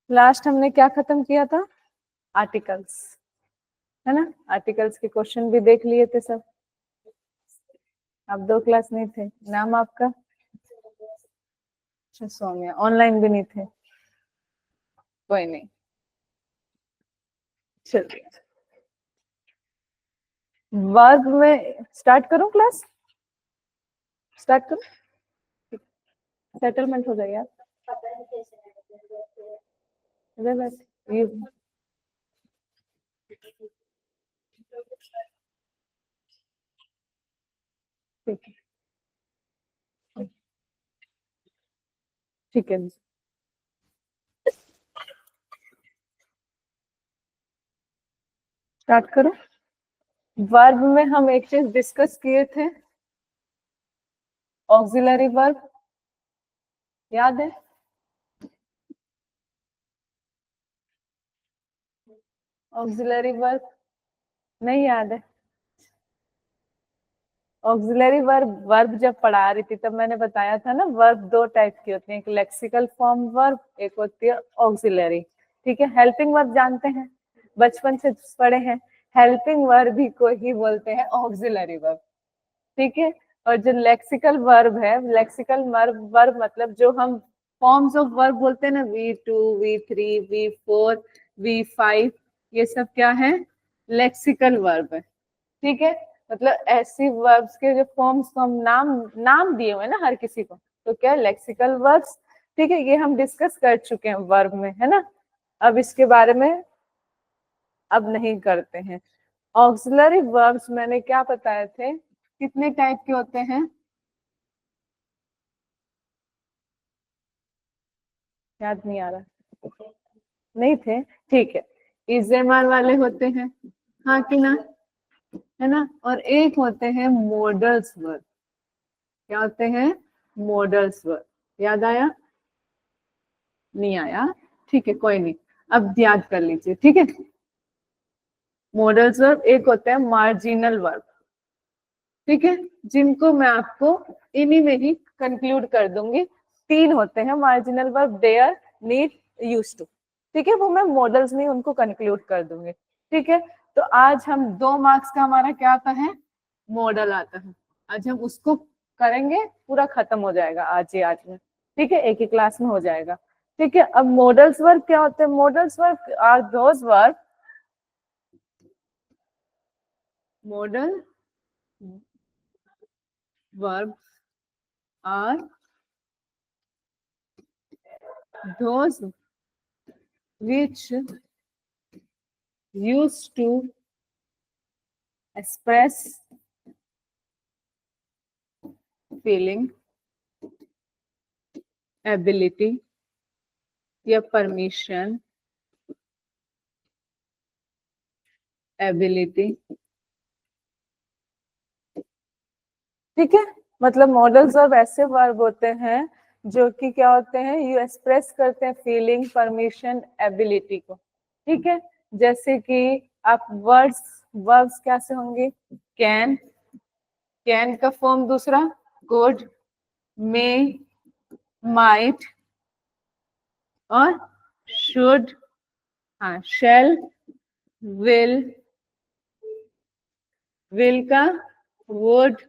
Last हमने क्या खत्म किया था? आर्टिकल्स, है ना? आर्टिकल्स के क्वेश्चन भी देख लिए थे सब। आप 2 क्लास नहीं थे। नाम आपका? अच्छा, सौम्या। ऑनलाइन भी नहीं थे? कोई नहीं, चलिए। वर्ब में स्टार्ट करूं क्लास? स्टार्ट करूं? सेटलमेंट हो जाए यार। अरे बस ये ठीक है, ठीक है। स्टार्ट करो। वर्ब में हम एक चीज डिस्कस किए थे, ऑक्सिलरी वर्ब, याद है? ऑक्सिलरी वर्ब नहीं याद है? ऑक्सिलरी वर्ब, वर्ब जब पढ़ा रही थी तब मैंने बताया था ना, वर्ब 2 टाइप की होती है, एक लेक्सिकल फॉर्म वर्ब, एक होती है ऑक्सिलरी। ठीक है, हेल्पिंग वर्ब जानते हैं, बचपन से पढ़े हैं। हेल्पिंग वर्ब ही को ही बोलते हैं ऑक्सिलरी वर्ब। ठीक है, और जो लेक्सिकल वर्ब है, लेक्सिकल वर्ब मतलब जो हम फॉर्म्स ऑफ वर्ब बोलते हैं ना, V2, V3, V4, V5, ये सब क्या है? लेक्सिकल वर्ब है। ठीक है, मतलब ऐसी वर्ब्स के जो फॉर्म्स को हम नाम नाम दिए हुए ना हर किसी को, तो क्या लेक्सिकल वर्ब्स। ठीक है, ये हम डिस्कस कर चुके हैं वर्ब में, है ना? अब इसके बारे में अब नहीं करते हैं। ऑक्सिलरी वर्ब्स मैंने क्या बताए थे, कितने टाइप के होते हैं? याद नहीं आ रहा? नहीं थे? ठीक है। इजेमर वाले होते हैं, हाँ कि ना, है ना? और एक होते हैं मॉडल्स वर्ब। क्या होते हैं? Modals verb. याद आया? नहीं आया? ठीक है, कोई नहीं, अब याद कर लीजिए। ठीक है, मॉडल्स वर्ब एक होता है मार्जिनल वर्ब। ठीक है, जिनको मैं आपको इन्हीं में ही कंक्लूड कर दूंगी। 3 होते हैं marginal verb, dare, need, use to. ठीक है, वो मैं मॉडल्स में उनको कंक्लूड कर दूंगी। ठीक है, तो आज हम 2 मार्क्स का हमारा क्या आता है? मॉडल आता है। आज हम उसको करेंगे, पूरा खत्म हो जाएगा आज ही आज में। ठीक है, एक ही क्लास में हो जाएगा। ठीक है, अब मॉडल्स वर्ब क्या होते हैं? Modals verb are those verb, model verb are those which used to express feeling, ability या permission, ability। ठीक है, मतलब मॉडल्स वर्ब ऐसे वर्ब होते हैं जो कि क्या होते हैं, यू एक्सप्रेस करते हैं फीलिंग, परमिशन, एबिलिटी को। ठीक है, जैसे कि आप वर्ड्स, वर्ब्स कैसे होंगे? कैन, कैन का फॉर्म दूसरा कुड, मे, माइट और शुड, हाँ शेल, विल, विल का वुड,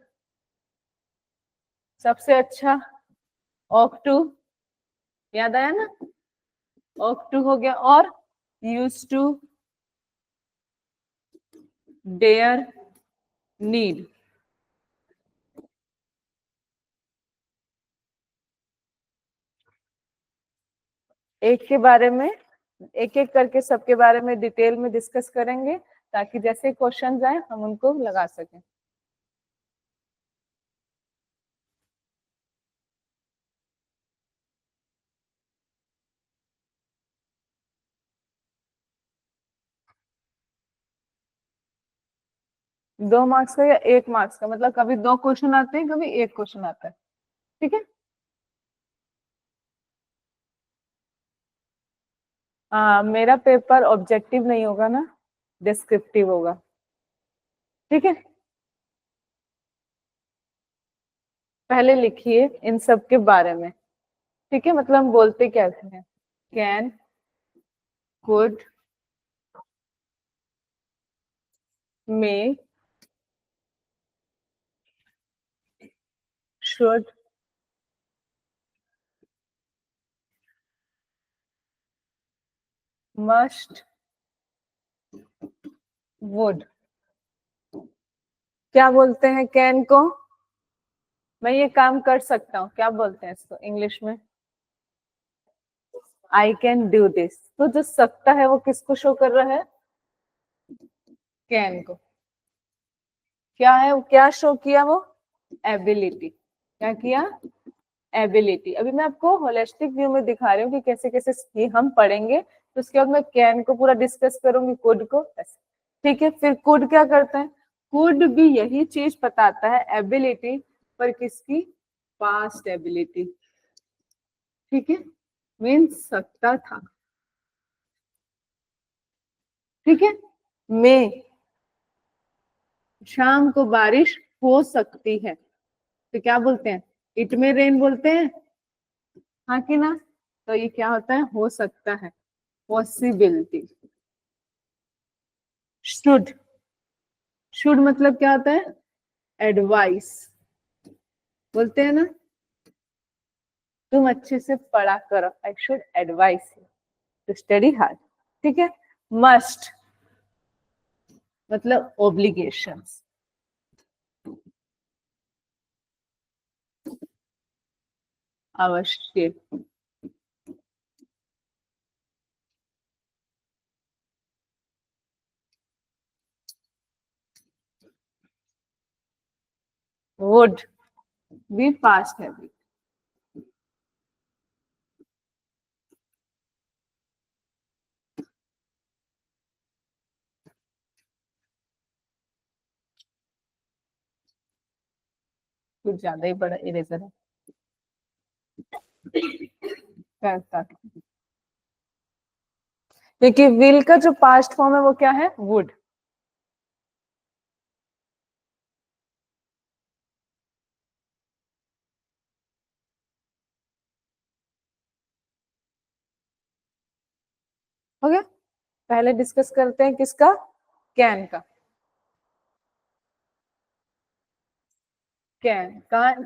सबसे अच्छा ऑक टू, याद आया ना? ऑक टू हो गया, और यूज टू, डेयर, नीड। एक के बारे में, एक एक करके सबके बारे में डिटेल में डिस्कस करेंगे, ताकि जैसे क्वेश्चन आए हम उनको लगा सकें। 2 मार्क्स का या 1 मार्क्स का, मतलब कभी 2 क्वेश्चन आते हैं, कभी 1 क्वेश्चन आता है। ठीक है, मेरा पेपर ऑब्जेक्टिव नहीं होगा ना, डिस्क्रिप्टिव होगा। ठीक है, पहले लिखिए इन सब के बारे में। ठीक है, मतलब हम बोलते क्या हैं? Can, could, may, should, must, would। क्या बोलते हैं कैन को? मैं ये काम कर सकता हूँ, क्या बोलते हैं इसको इंग्लिश में? I can do this. तो जो सकता है वो किसको शो कर रहा है? कैन को। क्या है वो, क्या शो किया वो? एबिलिटी। क्या किया? एबिलिटी। अभी मैं आपको होलिस्टिक व्यू में दिखा रही हूँ कि कैसे कैसे ये हम पढ़ेंगे, तो उसके बाद मैं कैन को पूरा डिस्कस करूंगी, कुड को ऐसे। ठीक है, फिर कुड क्या करता है? कुड भी यही चीज बताता है, एबिलिटी, पर किसकी? Past ability. ठीक है, मीन्स सकता था। ठीक है, में शाम को बारिश हो सकती है, तो क्या बोलते हैं? इट में रेन बोलते हैं, हाँ कि ना? तो ये क्या होता है? हो सकता है, पॉसिबिलिटी। शुड, शुड मतलब क्या होता है? एडवाइस। बोलते हैं ना, तुम अच्छे से पढ़ा करो, I should advice you to study hard. ठीक है, मस्ट मतलब ओब्लिगेशंस। अवश्य। Would be past habit. कुछ ज्यादा ही बड़ा इरेजर है। करता, क्योंकि विल का जो पास्ट फॉर्म है वो क्या है? वुड। हो गया। पहले डिस्कस करते हैं किसका? कैन का। कैन,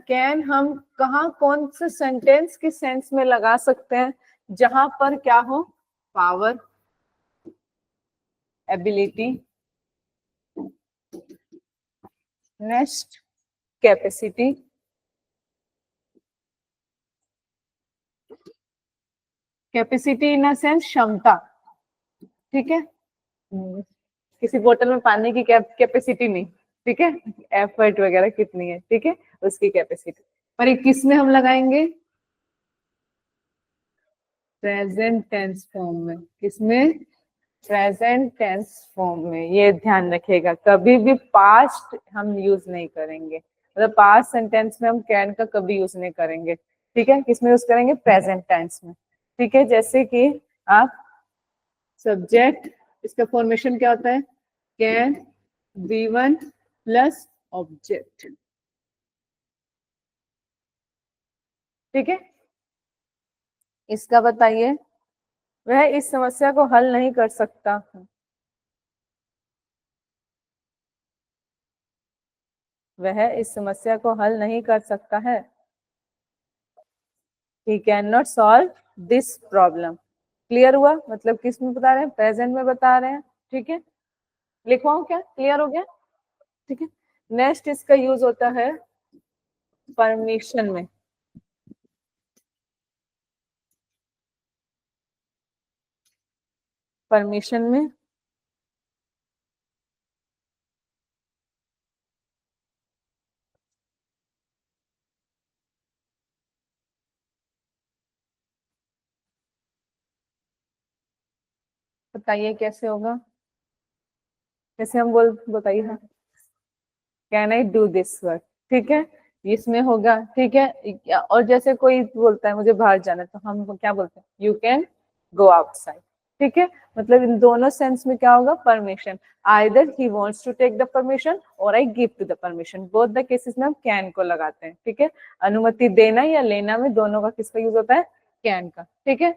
कैन हम कहा कौन से सेंटेंस के सेंस में लगा सकते हैं? जहां पर क्या हो? Power, ability, next capacity, capacity in a sense क्षमता। ठीक है, किसी बोतल में पानी की कैपेसिटी नहीं, ठीक है, एफर्ट वगैरह कितनी है, ठीक है, उसकी कैपेसिटी। पर ये किस में हम लगाएंगे? प्रेजेंट टेंस फॉर्म में। किसमें? प्रेजेंट टेंस फॉर्म में। ये ध्यान रखिएगा, कभी भी पास्ट हम यूज नहीं करेंगे, मतलब पास्ट सेंटेंस में हम कैन का कभी यूज नहीं करेंगे। ठीक है, किसमें यूज करेंगे? प्रेजेंट टेंस में। ठीक है, जैसे कि आप सब्जेक्ट, इसका फॉर्मेशन क्या होता है? Can be one plus object. ठीक है, इसका बताइए। वह इस समस्या को हल नहीं कर सकता। वह इस समस्या को हल नहीं कर सकता है। He can not solve this problem. Clear हुआ? मतलब किस में बता रहे हैं? प्रेजेंट में बता रहे हैं। ठीक है, लिखवाऊं क्या? क्लियर हो गया? ठीक है, नेक्स्ट इसका यूज होता है परमिशन में। परमिशन में बताइए कैसे होगा? कैसे हम बताइए ना। Can I do this work? ठीक है, इसमें होगा। ठीक है, और जैसे कोई बोलता है मुझे बाहर जाना है, तो हम क्या बोलते हैं? You can go outside. ठीक है, मतलब इन दोनों सेंस में क्या होगा? Permission. Either he wants to take the permission और I give to the permission, both the cases में हम कैन को लगाते हैं। ठीक है, अनुमति देना या लेना में दोनों का किसका यूज होता है? कैन का। ठीक है,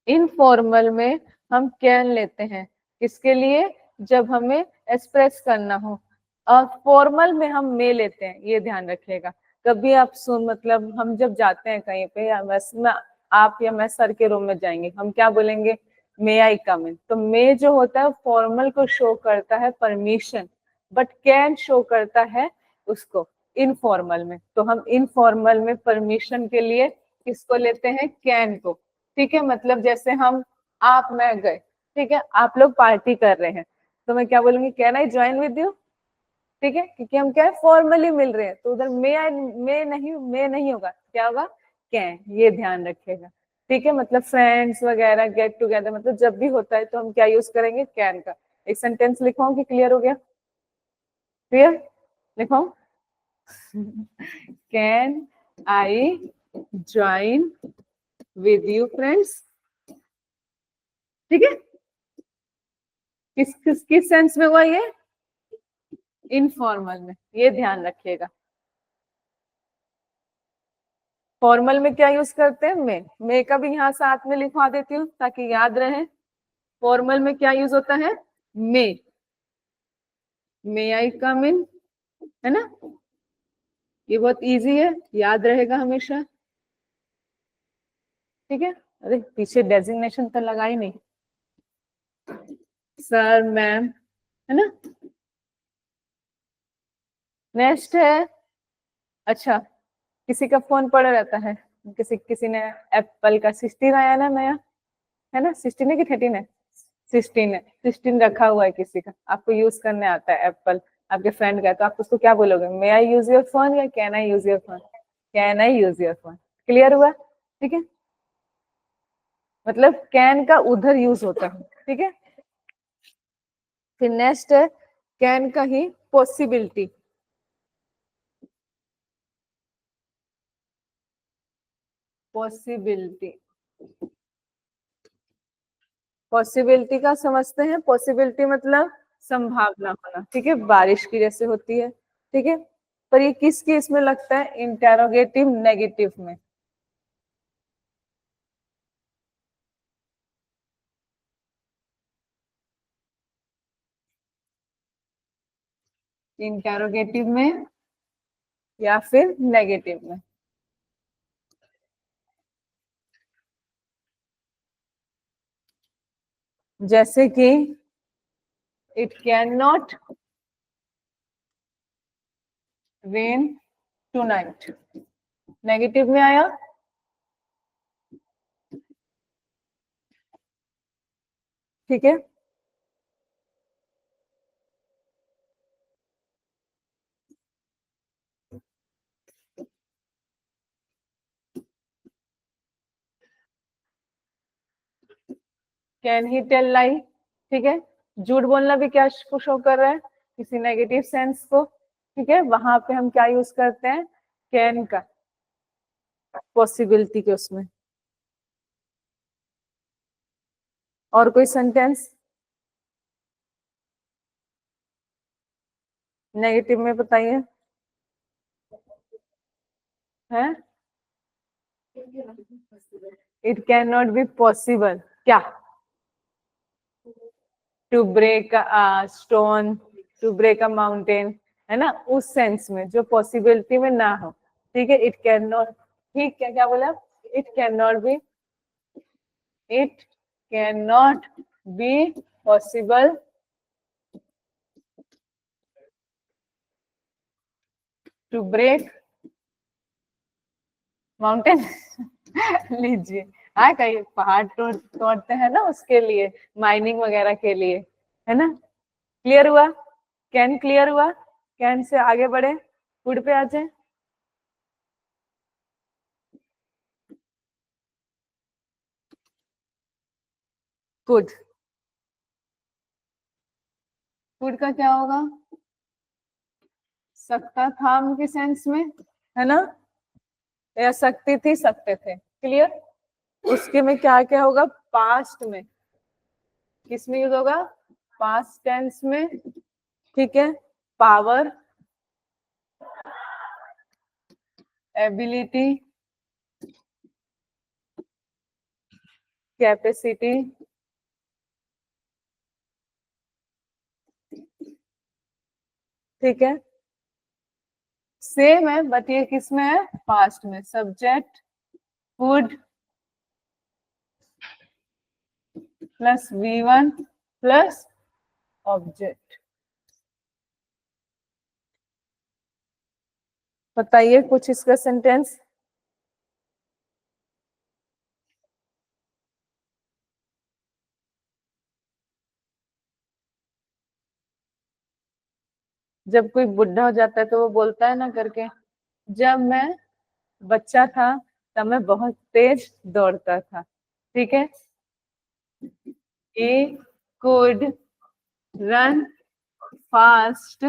इनफॉर्मल में हम कैन लेते हैं, किसके लिए? जब हमें एक्सप्रेस करना हो। और फॉर्मल में हम मे लेते हैं, ये ध्यान रखिएगा। कभी आप सुन, मतलब हम जब जाते हैं कहीं पे, या बस मैं, आप या मैं सर के रूम में जाएंगे, हम क्या बोलेंगे? मे आई कम इन। तो मे जो होता है फॉर्मल को शो करता है परमिशन, बट कैन शो करता है उसको इनफॉर्मल में। तो हम इनफॉर्मल में परमिशन के लिए किसको लेते हैं? कैन को। ठीक है, मतलब जैसे हम, आप मैं गए, ठीक है, आप लोग पार्टी कर रहे हैं, तो मैं क्या बोलूंगी? Can I join with you? ठीक है, क्योंकि हम क्या है, फॉर्मली मिल रहे हैं, तो उधर मे आई, मे नहीं होगा, क्या होगा? कैन। ये ध्यान रखिएगा। ठीक है, मतलब फ्रेंड्स वगैरह गेट टुगेदर, मतलब जब भी होता है तो हम क्या यूज करेंगे? कैन का। एक सेंटेंस लिखवाऊं कि क्लियर हो गया? क्लियर? लिखवाऊं? Can I join with you friends? ठीक है, किस सेंस में हुआ ये? इनफॉर्मल में, ये ध्यान रखिएगा। फॉर्मल में क्या यूज करते हैं? मे का भी यहाँ साथ में लिखवा देती हूँ ताकि याद रहे। फॉर्मल में क्या यूज होता है? मे आई कम इन, है ना? ये बहुत इजी है, याद रहेगा हमेशा। ठीक है, अरे पीछे डेजिग्नेशन तो लगा ही नहीं, सर मैम, है ना? नेक्स्ट है, अच्छा, किसी का फोन पड़ा रहता है, किसी किसी ने एप्पल का 16 आया ना नया, है ना? 16 है कि 13 है? 16 है, 16 रखा हुआ है किसी का, आपको यूज करने आता है एप्पल, आपके फ्रेंड का, तो आप उसको क्या बोलोगे? मे आई यूज योर फोन या can I use your phone? Can I use your phone. Clear हुआ? ठीक है, मतलब कैन का उधर यूज होता है। ठीक है, फिर नेक्स्ट है कैन का ही पॉसिबिलिटी। पॉसिबिलिटी, पॉसिबिलिटी का समझते हैं? पॉसिबिलिटी मतलब संभावना होना। ठीक है, बारिश की जैसे होती है। ठीक है, पर ये किस केस में लगता है? इंटेरोगेटिव नेगेटिव में। इंटेरोगेटिव में या फिर नेगेटिव में। जैसे कि it can not rain tonight, negative में आया। ठीक है, कैन ही टेल लाई। ठीक है, झूठ बोलना भी क्या शो कर रहा है? किसी नेगेटिव सेंस को। ठीक है, वहां पे हम क्या यूज करते हैं? कैन का, पॉसिबिलिटी के उसमें। और कोई सेंटेंस नेगेटिव में बताइए? है, it can not be possible क्या? To break stone, to break a mountain, है ना? उस सेंस में जो पॉसिबिलिटी में ना हो। ठीक है, इट कैन नॉट, ठीक है, क्या बोला? It can not be, it can not be possible to break mountain. लीजिए, हाँ, कहीं पहाड़ तोड़ते हैं ना, उसके लिए, माइनिंग वगैरह के लिए, है ना? क्लियर हुआ? कैन क्लियर हुआ? कैन से आगे बढ़े, वुड पे आ जाए। कुड, कुड का क्या होगा? सकता था के सेंस में, है ना? या सकती थी, सकते थे। क्लियर? उसके में क्या क्या होगा? पास्ट में, किस में यूज होगा? पास्ट टेंस में। ठीक है, पावर, एबिलिटी, कैपेसिटी ठीक है, सेम है बट ये किस में है, पास्ट में। Subject would plus V1 plus object. बताइए कुछ इसका सेंटेंस। जब कोई बुढ़ा हो जाता है तो वो बोलता है ना करके, जब मैं बच्चा था तब मैं बहुत तेज दौड़ता था। ठीक है, he could run fast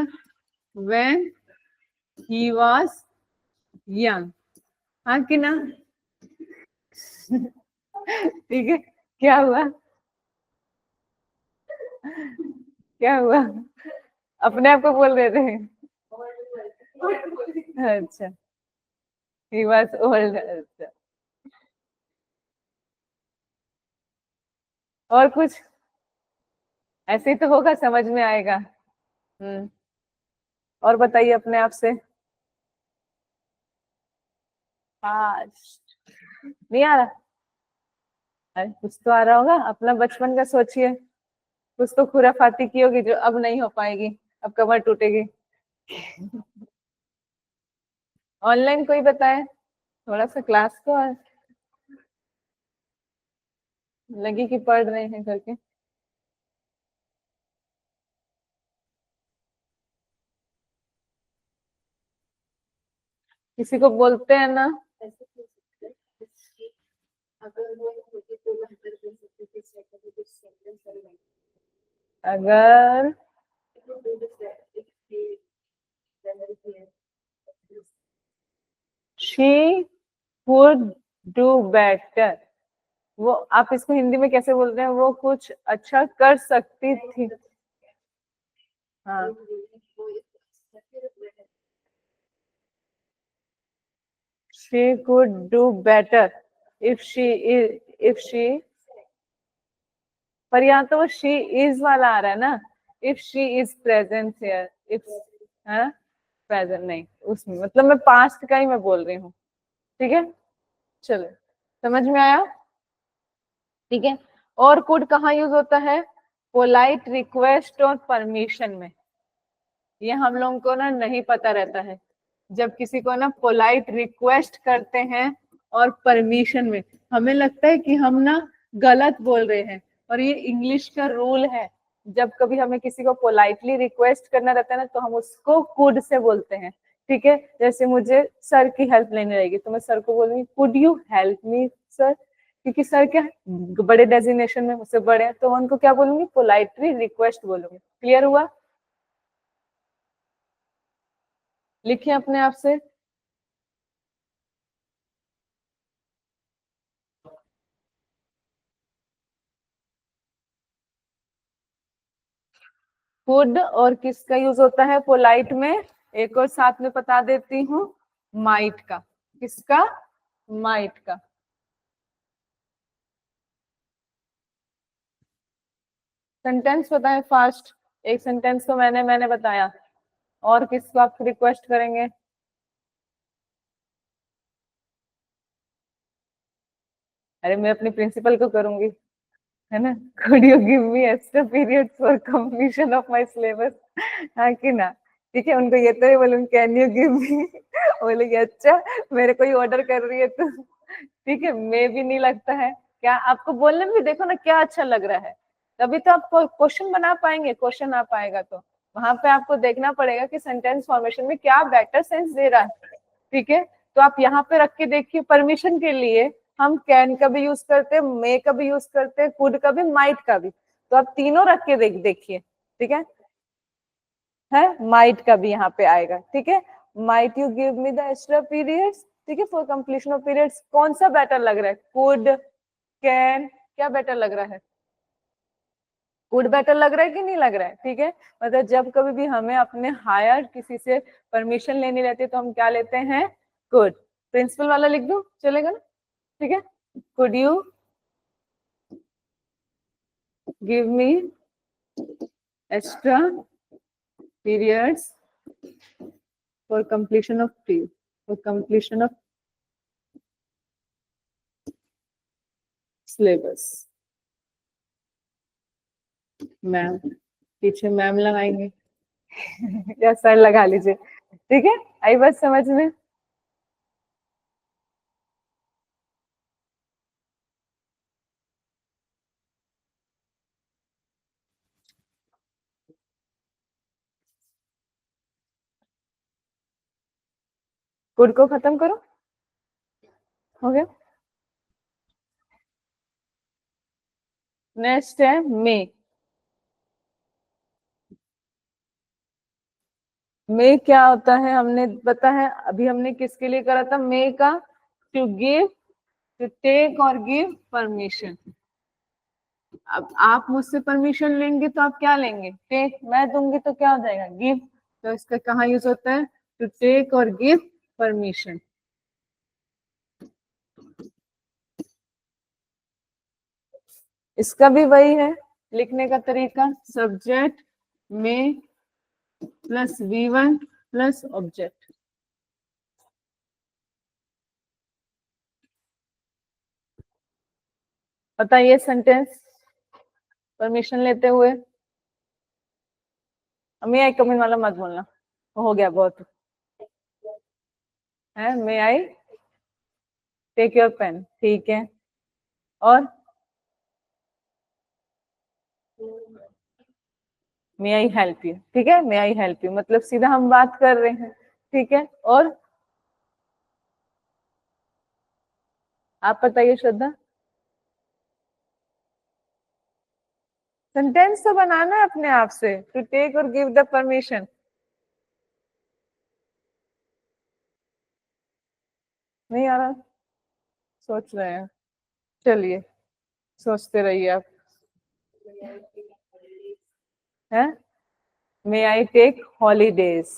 when he was young। हाँ कि ना? ठीक है, क्या हुआ? क्या हुआ? अपने आप को बोल रहे थे? अच्छा, he was old। अच्छा, और कुछ ऐसे ही तो होगा, समझ में आएगा। और बताइए अपने आप से। फास्ट नहीं आ रहा? अरे कुछ तो आ रहा होगा, अपना बचपन का सोचिए। कुछ तो खुराफाती की होगी जो अब नहीं हो पाएगी, अब कमर टूटेगी। ऑनलाइन कोई बताए थोड़ा सा क्लास को, लगी कि पढ़ रहे हैं करके। किसी को बोलते हैं ना, अगर शी वुड डू बेटर, वो आप इसको हिंदी में कैसे बोलते हैं, वो कुछ अच्छा कर सकती थी। हाँ, she could do better if she, पर यहाँ तो वो शी इज वाला आ रहा है ना, if she is present here, if, हाँ प्रेजेंट नहीं उसमें, मतलब मैं पास्ट का ही मैं बोल रही हूँ। ठीक है, चलो समझ में आया। ठीक है, और कुड कहाँ यूज होता है, पोलाइट रिक्वेस्ट और परमिशन में। ये हम लोगों को ना नहीं पता रहता है, जब किसी को ना पोलाइट रिक्वेस्ट करते हैं और परमिशन में, हमें लगता है कि हम ना गलत बोल रहे हैं, और ये इंग्लिश का रूल है। जब कभी हमें किसी को पोलाइटली रिक्वेस्ट करना रहता है ना, तो हम उसको कुड से बोलते हैं। ठीक है, जैसे मुझे सर की हेल्प लेनी रहेगी तो मैं सर को बोलूंगी could you help me sir, क्योंकि सर क्या है, बड़े डेजिग्नेशन में मुझसे बड़े हैं, तो उनको क्या बोलूंगी, पोलाइटली रिक्वेस्ट बोलूंगी। क्लियर हुआ? लिखिए अपने आप से। कुड और किसका यूज होता है पोलाइट में, एक और साथ में बता देती हूँ, माइट का। किसका? माइट का। सेंटेंस बताएं फास्ट, एक सेंटेंस को मैंने बताया, और किसको आप रिक्वेस्ट करेंगे? अरे मैं अपनी प्रिंसिपल को करूंगी, है ना, could you give me extra periods for completion of my syllabus। हाँ कि ना? ठीक है, उनको ये तो ही बोलूंगी कैन यू गिव मी, बोलेगी अच्छा मेरे को ही ऑर्डर कर रही है तो। ठीक है, मे भी नहीं लगता है क्या आपको बोलने में भी, देखो ना क्या अच्छा लग रहा है, तभी तो आप क्वेश्चन बना पाएंगे, क्वेश्चन आ पाएगा तो वहां पे आपको देखना पड़ेगा कि सेंटेंस फॉर्मेशन में क्या बेटर सेंस दे रहा है। ठीक है, तो आप यहाँ पे रख के देखिए, परमिशन के लिए हम कैन का भी यूज करते हैं, मे का भी यूज करते हैं, कुड का भी, माइट का भी, तो आप तीनों रख के देखिए। ठीक है, माइट का भी यहाँ पे आएगा। ठीक है, might you give me the extra periods. ठीक है, फॉर कंप्लीशन ऑफ पीरियड्स, कौन सा बेटर लग रहा है, कुड, कैन, क्या बेटर लग रहा है? कुड बेटर लग रहा है कि नहीं लग रहा है? ठीक है, मतलब जब कभी भी हमें अपने हायर किसी से परमिशन लेनी रहती है तो हम क्या लेते हैं, कुड। प्रिंसिपल वाला लिख दो, चलेगा ना? ठीक है, could you give me extra periods for completion of T, for completion of syllabus. Ma'am, पीछे मैम लगाएंगे या सर लगा लीजिए, ठीक है। आई बात समझ में? कुड को खत्म करो, हो गया। नेक्स्ट है मे। मे क्या होता है हमने पता है, अभी हमने किसके लिए करा था मे का? टू गिव, टू टेक और गिव परमिशन। अब आप मुझसे परमिशन लेंगे तो आप क्या लेंगे? टेक। मैं दूंगी तो क्या हो जाएगा? गिव। तो इसका कहाँ यूज होता है? टू टेक और गिव परमिशन। इसका भी वही है लिखने का तरीका, सब्जेक्ट में प्लस V1 प्लस ऑब्जेक्ट। बताइए सेंटेंस परमिशन लेते हुए। मे आई कम इन वाला मत बोलना, हो गया बहुत है। मे आई टेक योर पेन, ठीक है। और मे आई हेल्प यू, ठीक है। मे आई हेल्प यू मतलब सीधा हम बात कर रहे हैं, ठीक है। और आप बताइए श्रद्धा। सेंटेंस तो बनाना है अपने आप से, टू टेक और गिव द परमिशन। नहीं आ रहा? सोच रहे हैं, चलिए सोचते रहिए आप। है मे आई टेक हॉलीडेज,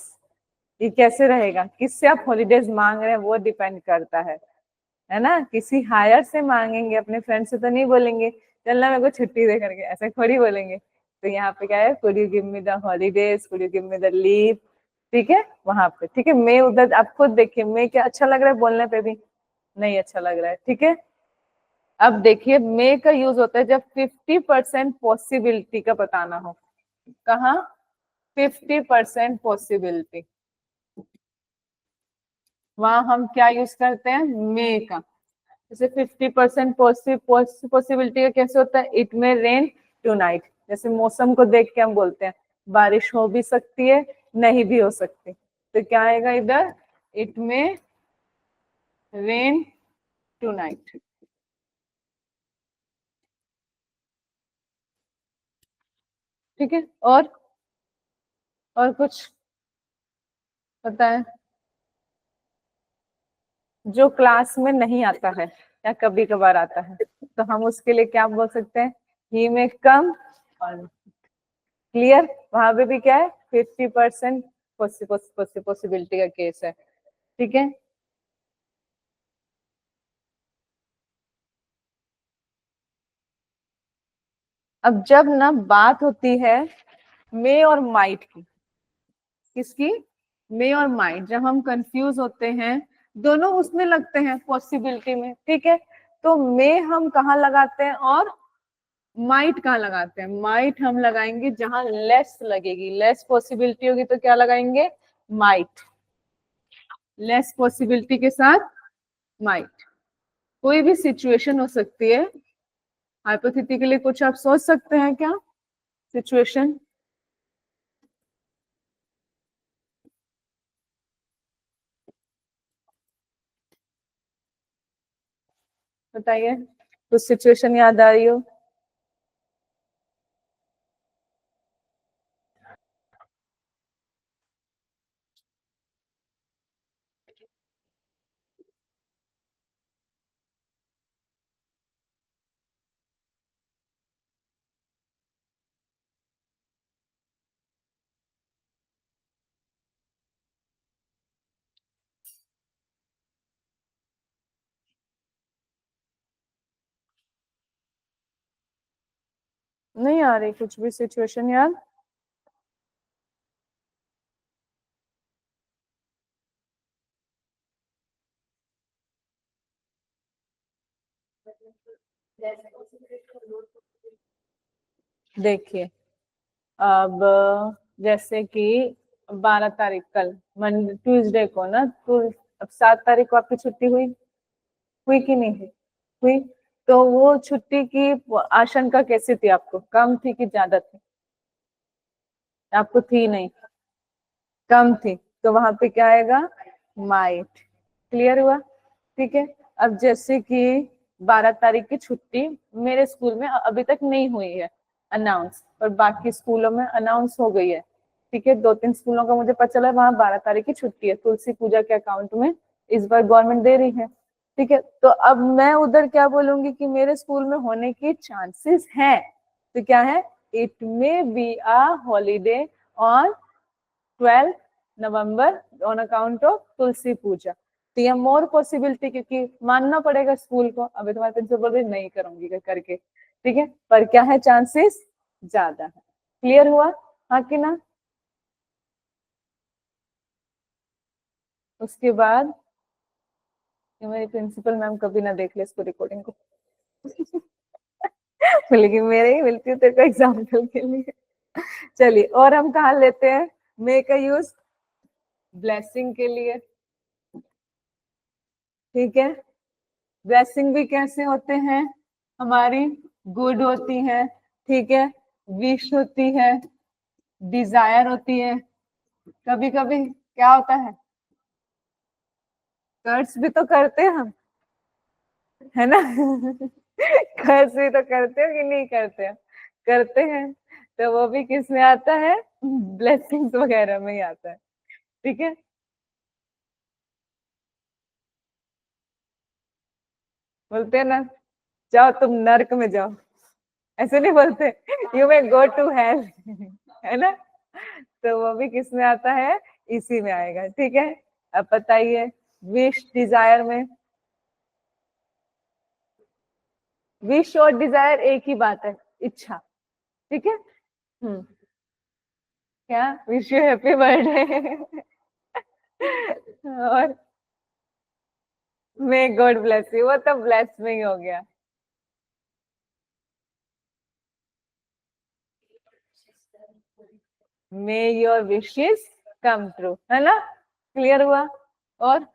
ये कैसे रहेगा? किससे आप हॉलीडेज मांग रहे हैं वो डिपेंड करता है ना। किसी हायर से मांगेंगे, अपने फ्रेंड से तो नहीं बोलेंगे चलना मेरे को छुट्टी दे करके, ऐसे थोड़ी बोलेंगे। तो यहाँ पे क्या है? Could you give me the holidays, could you give me the leave, ठीक है। वहां पे ठीक है। मैं उधर आप खुद देखिए, मैं क्या अच्छा लग रहा है बोलने पे भी? नहीं अच्छा लग रहा है, ठीक है। अब देखिए मे का यूज होता है जब 50% पॉसिबिलिटी का बताना हो। कहा? 50% पॉसिबिलिटी, वहां हम क्या यूज करते हैं? मे का। जैसे 50% पॉसिबिलिटी का कैसे होता है? इट में रेन टू नाइट। जैसे मौसम को देख के हम बोलते हैं बारिश हो भी सकती है, नहीं भी हो सकती। तो क्या आएगा इधर? इट में रेन टू नाइट, ठीक है। और कुछ पता है जो क्लास में नहीं आता है या कभी कभार आता है, तो हम उसके लिए क्या बोल सकते हैं? ही में कम। और क्लियर, वहां पे भी क्या है? 50% पॉसिबिलिटी का केस है, ठीक है। अब जब ना बात होती है मे और माइट की, किसकी? मे और माइट। जब हम कंफ्यूज होते हैं, दोनों उसमें लगते हैं पॉसिबिलिटी में, ठीक है। तो मे हम कहाँ लगाते हैं और माइट कहाँ लगाते हैं? माइट हम लगाएंगे जहां लेस लगेगी, लेस पॉसिबिलिटी होगी तो क्या लगाएंगे? माइट। लेस पॉसिबिलिटी के साथ माइट। कोई भी सिचुएशन हो सकती है, हाइपोथेटिकली कुछ आप सोच सकते हैं क्या सिचुएशन? बताइए, कुछ सिचुएशन याद आ रही हो? नहीं आ रही कुछ भी सिचुएशन यार। देखिए अब जैसे कि 12 तारीख कल मंडे ट्यूसडे को ना, तो अब 7 तारीख को आपकी छुट्टी हुई, हुई कि नहीं हुई? तो वो छुट्टी की आशंका कैसी थी आपको, कम थी कि ज्यादा थी? आपको थी नहीं, कम थी, तो वहां पे क्या आएगा, माइट। क्लियर हुआ? ठीक है। अब जैसे कि 12 तारीख की छुट्टी मेरे स्कूल में अभी तक नहीं हुई है अनाउंस, पर बाकी स्कूलों में अनाउंस हो गई है। ठीक है, 2-3 स्कूलों का मुझे पता चला है, वहां 12 तारीख की छुट्टी है, तुलसी पूजा के अकाउंट में इस बार गवर्नमेंट दे रही है। ठीक है, तो अब मैं उधर क्या बोलूंगी कि मेरे स्कूल में होने की चांसेस हैं, तो क्या है, it may be a holiday on 12 November on account of Tulsi Puja. तो ये मोर पॉसिबिलिटी, क्योंकि मानना पड़ेगा स्कूल को, अभी तुम्हारे प्रिंसिपल बोल रही नहीं करूंगी करके, ठीक है, पर क्या है, चांसेस ज्यादा है। क्लियर हुआ? हाँ कि ना? उसके बाद मेरी प्रिंसिपल मैम कभी ना देख ले इसको, रिकॉर्डिंग को लेकिन मेरे ही मिलती है तेरे को एग्जाम्पल के लिए। चलिए, और हम कहा लेते हैं मे का यूज, ब्लेसिंग के लिए। ठीक है, ब्लेसिंग भी कैसे होते हैं, हमारी गुड होती है, ठीक है, विश होती है, डिजायर होती है, कभी कभी क्या होता है, कर्ज भी तो करते हैं हम, है ना कर्ज भी तो करते हो कि नहीं करते हो? करते हैं, तो वो भी किस में आता है, ब्लेसिंग्स वगैरह में ही आता है। ठीक है, बोलते हैं ना, जाओ तुम नर्क में जाओ, ऐसे नहीं बोलते, you may go to hell है ना? तो वो भी किस में आता है, इसी में आएगा। ठीक है, अब बताइए, विश डिजायर में, विश और डिजायर एक ही बात है, इच्छा। ठीक है, क्या, विश यू हैप्पी बर्थडे और मे गॉड ब्लेस यू, वो तो ब्लेस में ही हो गया। मे योर विशेस कम ट्रू, है ना? क्लियर हुआ? और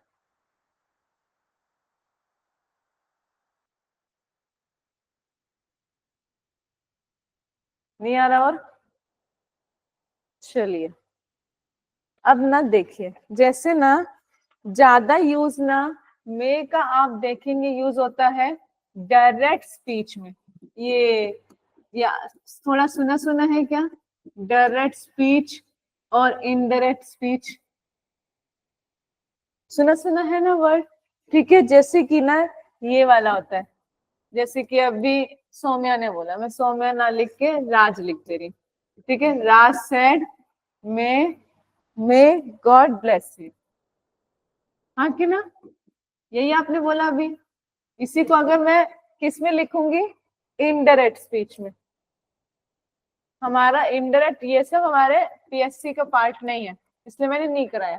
नहीं आ रहा? और चलिए, अब ना देखिए, जैसे ना ज्यादा यूज ना मे का आप देखेंगे यूज होता है डायरेक्ट स्पीच में। ये या थोड़ा सुना सुना है क्या, डायरेक्ट स्पीच और इनडायरेक्ट स्पीच, सुना सुना है ना वर्ड? ठीक है, जैसे कि ना ये वाला होता है, जैसे कि अभी सौम्या ने बोला, मैं सौम्या ना लिख के राज लिख दे रही। ठीक है, Raj said may may God bless you, हाँ कि ना? यही आपने बोला अभी। इसी को अगर मैं किस में लिखूंगी, इनडायरेक्ट स्पीच में। हमारा इनडायरेक्ट, ये सब हमारे पीएससी का पार्ट नहीं है, इसलिए मैंने नहीं कराया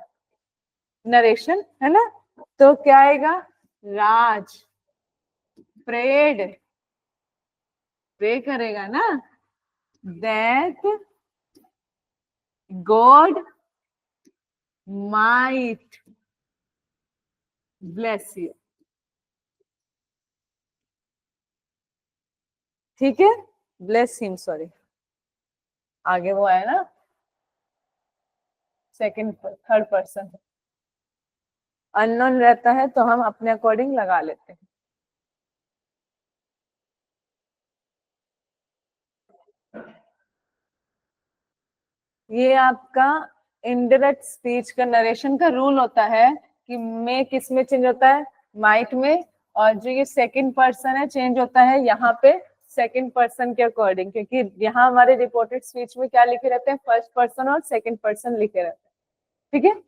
नरेशन, है ना? तो क्या आएगा, राज प्रेड, प्रे करेगा ना, that God might bless you. ठीक है, ब्लेस हिम, सॉरी, आगे वो आया ना, सेकंड थर्ड पर्सन, अननोन रहता है तो हम अपने अकॉर्डिंग लगा लेते हैं। ये आपका इनडायरेक्ट स्पीच का नरेशन का रूल होता है कि मे किस में चेंज होता है, माइट में, और जो ये सेकंड पर्सन है चेंज होता है यहाँ पे सेकंड पर्सन के अकॉर्डिंग, क्योंकि यहाँ हमारे रिपोर्टेड स्पीच में क्या लिखे रहते हैं, फर्स्ट पर्सन और सेकंड पर्सन लिखे रहते हैं। ठीक है,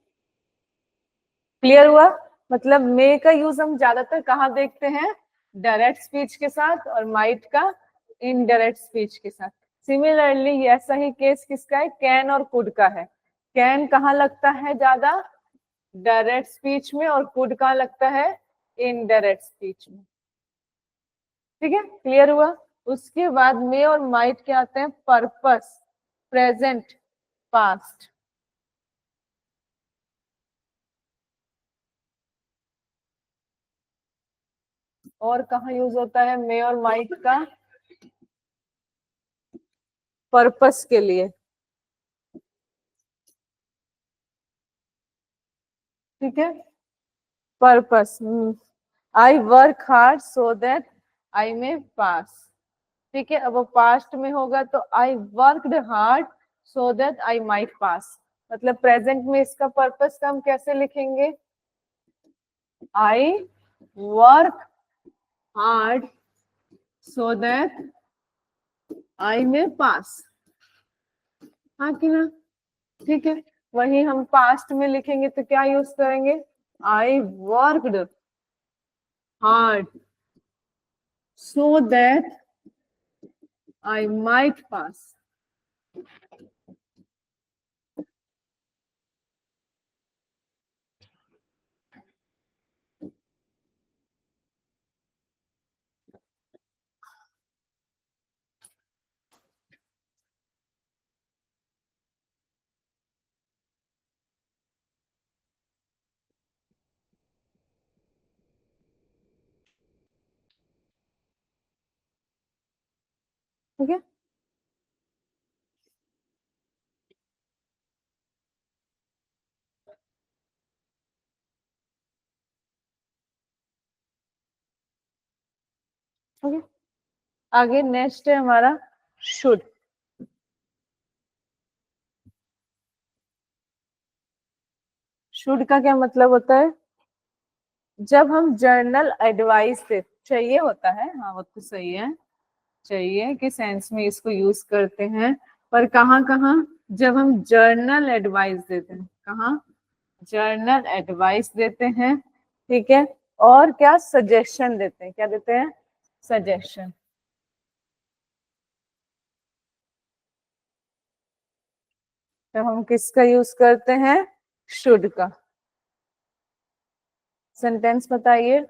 क्लियर हुआ? मतलब मे का यूज हम ज्यादातर कहाँ देखते हैं, डायरेक्ट स्पीच के साथ, और माइट का इनडायरेक्ट स्पीच के साथ। सिमिलरली ऐसा ही केस किसका है, कैन और कुड का है। कैन कहाँ लगता है ज्यादा, डायरेक्ट स्पीच में, और कुड कहाँ लगता है, इनडायरेक्ट स्पीच में। ठीक है, क्लियर हुआ। उसके बाद मे और माइट क्या आते हैं, पर्पस, प्रेजेंट, पास्ट। और कहाँ यूज होता है मे और माइट का, पर्पस के लिए। ठीक है, purpose, I work hard so that I may pass. ठीक है, अब वो पास्ट में होगा तो I worked hard so that I might pass. मतलब प्रेजेंट में इसका पर्पस का हम कैसे लिखेंगे, I work hard so that I may pass. हाँ कि ना, ठीक है। वही हम पास्ट में लिखेंगे तो क्या यूज करेंगे, I worked hard so that I might pass. ठीक है, ओके। आगे नेक्स्ट है हमारा शुड। शुड का क्या मतलब होता है, जब हम जर्नल एडवाइस दे, चाहिए होता है, हाँ वो तो सही है, चाहिए के सेंस में इसको यूज करते हैं, पर कहाँ कहाँ, जब हम जर्नल एडवाइस देते हैं, कहाँ, जर्नल एडवाइस देते हैं। ठीक है, और क्या, सजेशन देते हैं, क्या देते हैं, सजेशन। तो हम किसका यूज करते हैं, शुड का। सेंटेंस बताइए।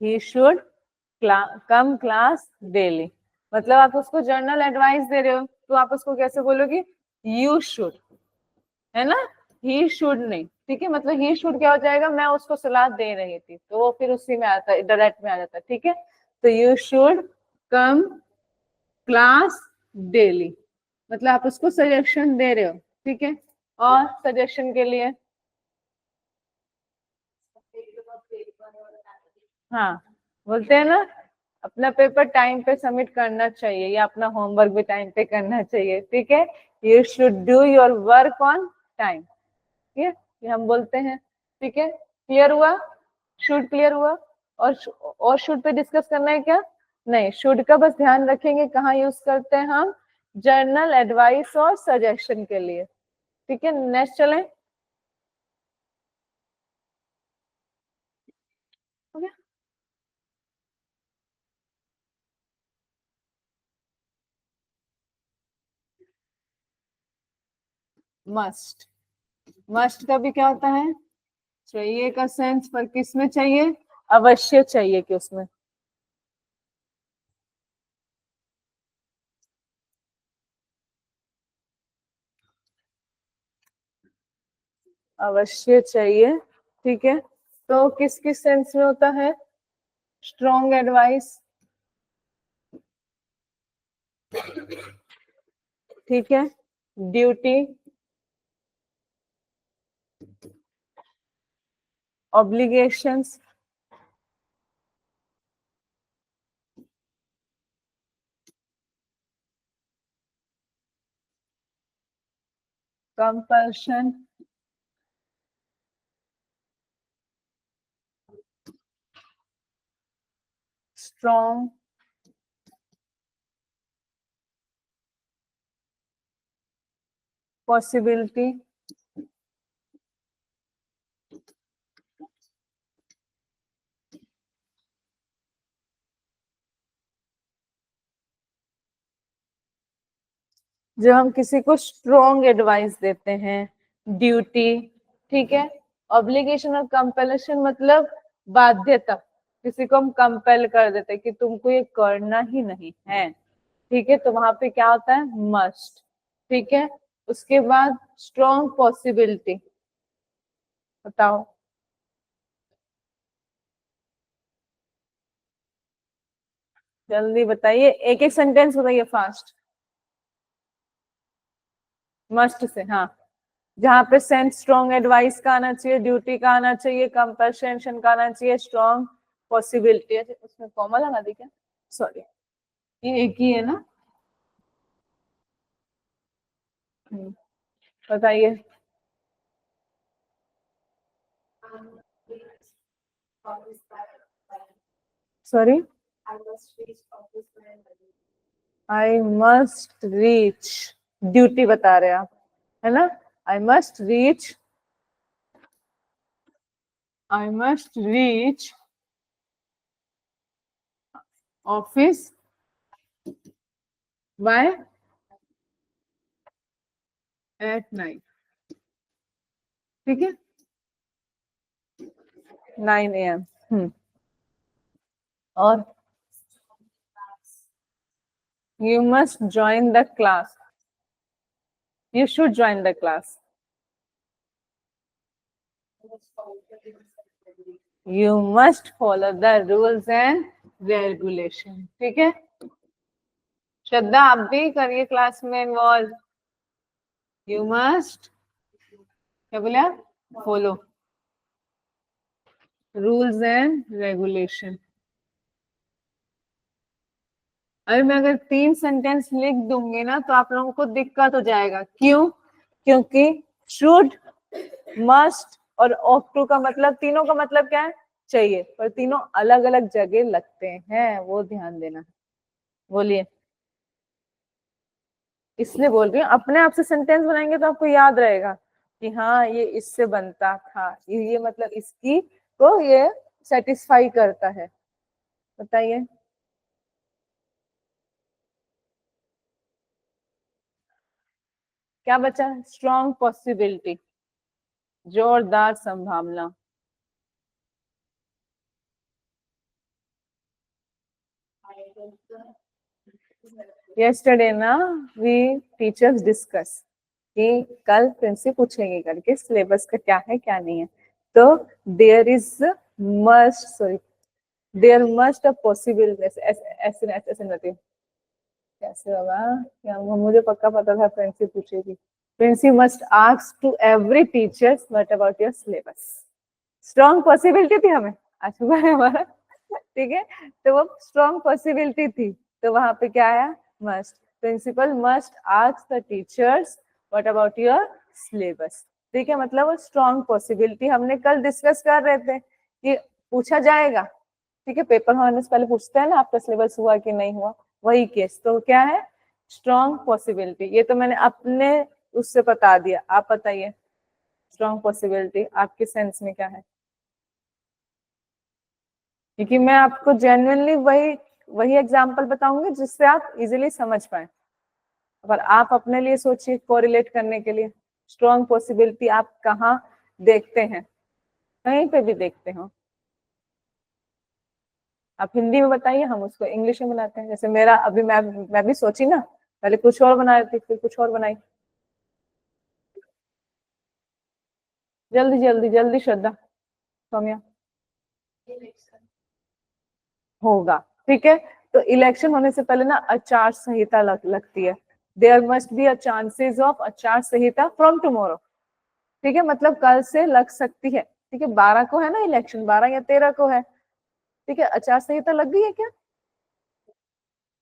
He should come class daily. मतलब आप उसको जर्नल एडवाइस दे रहे हो तो आप उसको कैसे बोलोगे, यू शुड, है ना, ही शुड नहीं। ठीक है, मतलब ही शुड क्या हो जाएगा, मैं उसको सलाह दे रही थी, तो वो फिर उसी में आता है, डायरेक्ट में आ जाता है। ठीक है, तो you should come class daily, मतलब आप उसको सजेशन दे रहे हो। ठीक है, और सजेशन के लिए, हाँ, बोलते हैं ना, अपना पेपर टाइम पे सबमिट करना चाहिए, या अपना होमवर्क भी टाइम पे करना चाहिए। ठीक है, you should do your work on time. ठीक है, ये हम बोलते हैं। ठीक है, क्लियर हुआ, शुड क्लियर हुआ। और शुड पे डिस्कस करना है क्या, नहीं, शुड का बस ध्यान रखेंगे कहाँ यूज करते हैं हम, जर्नल एडवाइस और सजेशन के लिए। ठीक है, नेक्स्ट चलें। हो गया, मस्ट। मस्ट का भी क्या होता है, चाहिए का सेंस, पर किस में चाहिए, अवश्य चाहिए कि उसमें, अवश्य चाहिए। ठीक है, तो किस किस सेंस में होता है, स्ट्रॉन्ग एडवाइस। ठीक है, duty, obligations, compulsion, strong, possibility जब हम किसी को स्ट्रॉन्ग एडवाइस देते हैं, ड्यूटी, ठीक है, ऑब्लिगेशन और कंपेलेशन मतलब बाध्यता, किसी को हम कंपेल कर देते हैं कि तुमको ये करना ही नहीं है, ठीक है, तो वहां पे क्या होता है, मस्ट, ठीक है। उसके बाद स्ट्रॉन्ग पॉसिबिलिटी, बताओ, जल्दी बताइए, एक एक सेंटेंस बताइए फास्ट। मस्ट से, हाँ, जहाँ पे सेंस स्ट्रॉन्ग एडवाइस का आना चाहिए, ड्यूटी का आना चाहिए, कंपल्शन का आना चाहिए, स्ट्रॉन्ग पॉसिबिलिटी। उसमें कॉमा लगा दी क्या, सॉरी, ये एक ही है ना। बताइए। Sorry, I must reach, duty बता रहे आप, है ना, I must reach, I must reach office by at night, ठीक है, 9 AM। और you must join the class, you should join the class, you must follow the rules and regulation, ठीक है। श्रद्धा, आप भी करिए क्लास में इन्वॉल्व, यू मस्ट, क्या बोले आप, फॉलो रूल्स एंड रेगुलेशन। अरे मैं अगर 3 सेंटेंस लिख दूंगी ना तो आप लोगों को दिक्कत हो जाएगा, क्यों, क्योंकि शुड, मस्ट और ऑफ टू का मतलब, तीनों का मतलब क्या है, चाहिए, पर तीनों अलग अलग जगह लगते हैं, वो ध्यान देना। बोलिए, इसलिए बोल रही हूँ, अपने आप से सेंटेंस बनाएंगे तो आपको याद रहेगा कि हाँ ये इससे बनता था, ये मतलब इसकी को ये सेटिस्फाई करता है। बताइए। क्या बचा, स्ट्रॉन्ग पॉसिबिलिटी, जोरदार संभावना। यस्टरडे ना वी टीचर्स डिस्कस कि कल प्रिंसिपल पूछेंगे करके सिलेबस का क्या है क्या नहीं है, तो there is must, sorry, there must a possible, ऐसे ऐसे ऐसे रहती है, कैसे होगा, क्या मुझे पक्का पता था प्रिंसिपल पूछेगी, principal must ask to every teachers what about your syllabus, strong possibility थी हमें, आज हुआ है हमारा, ठीक है, तो वो स्ट्रॉन्ग पॉसिबिलिटी थी, तो वहां पे क्या आया, must, principal must ask the teachers what about your syllabus, ठीक है, मतलब वो स्ट्रॉन्ग पॉसिबिलिटी हमने कल डिस्कस कर रहे थे कि पूछा जाएगा, ठीक है, पेपर होने से पहले पूछते हैं ना आपका सिलेबस हुआ कि नहीं हुआ, वही केस, तो क्या है, स्ट्रॉन्ग पॉसिबिलिटी, ये तो मैंने अपने उससे बता दिया, आप बताइए स्ट्रॉन्ग पॉसिबिलिटी आपके सेंस में क्या है, क्योंकि मैं आपको जेन्युइनली वही वही एग्जाम्पल बताऊंगी जिससे आप इजीली समझ पाए, पर आप अपने लिए सोचिए कोरिलेट करने के लिए, स्ट्रॉन्ग पॉसिबिलिटी आप कहाँ देखते हैं, कहीं पे भी देखते हो, आप हिंदी में बताइए, हम उसको इंग्लिश में बनाते हैं, जैसे मेरा अभी मैं भी सोची ना, पहले कुछ और बना रही थी फिर कुछ और बनाई, जल्दी जल्दी जल्दी श्रद्धा, सौम्या, होगा, ठीक है, तो इलेक्शन होने से पहले ना आचार संहिता लगती है, there must be a chances of आचार संहिता फ्रॉम टुमारो, ठीक है, मतलब कल से लग सकती है, ठीक है, 12 को है ना इलेक्शन, 12 या 13 को है, ठीक है, आचार संहिता लग गई है क्या,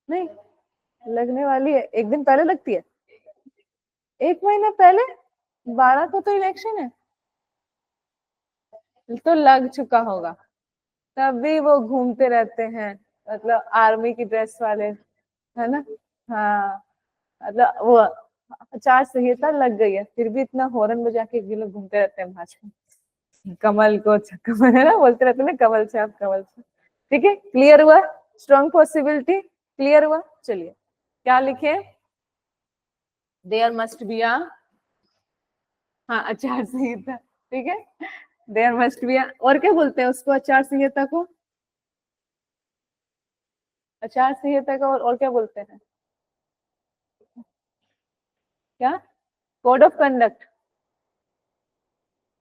नहीं, लगने वाली है, एक दिन पहले लगती है, 1 महीना पहले, 12 को तो इलेक्शन है, तो लग चुका होगा, तभी वो घूमते रहते हैं, मतलब आर्मी की ड्रेस वाले, है ना, हाँ, मतलब वो आचार संहिता लग गई है, फिर भी इतना हॉर्न बजा के ये लोग घूमते रहते हैं भाजपा। कमल को कमल है ना, बोलते रहते हैं ना, कमल छाप कमल छाप। ठीक है, क्लियर हुआ? स्ट्रॉन्ग पॉसिबिलिटी क्लियर हुआ? चलिए क्या लिखे? देयर मस्ट बी अ, हाँ आचार संहिता, ठीक है। देयर मस्ट बी, और क्या बोलते हैं उसको आचार संहिता को? आचार संहिता का और क्या बोलते हैं? क्या? Code of conduct?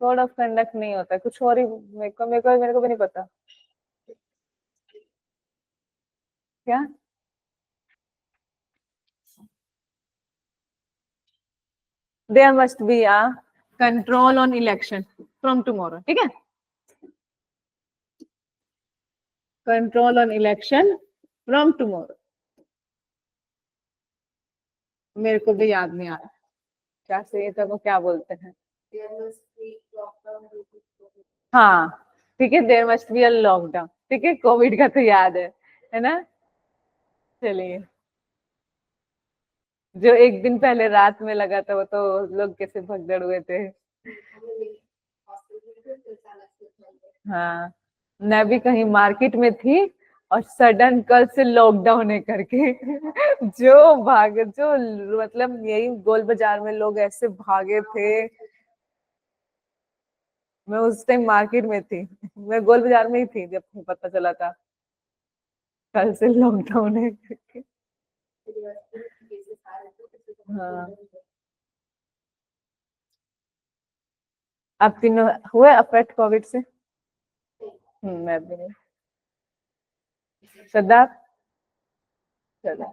Code of conduct नहीं होता, कुछ और ही। मेरे को भी नहीं पता। क्या? There must be a control on election from tomorrow, ठीक है। Control on election from tomorrow, मेरे को भी याद नहीं आ रहा क्या संहिता को क्या बोलते हैं। हाँ ठीक है, there must be a lockdown, ठीक है, कोविड का तो याद है ना। चलिए, जो एक दिन पहले रात में लगा था वो तो लोग कैसे भगदड़ हुए थे। हाँ, मैं भी कहीं मार्केट में थी और सडन कल से लॉकडाउन है करके जो भागे, जो मतलब यही गोल बाजार में लोग ऐसे भागे थे। मैं उस टाइम मार्केट में थी, मैं गोल बाजार में ही थी जब पता चला था कल से लॉकडाउन है करके। हाँ, आप तीनों हुए अफेक्ट कोविड से? मैं भी नहीं। श्रद्धा? चलो,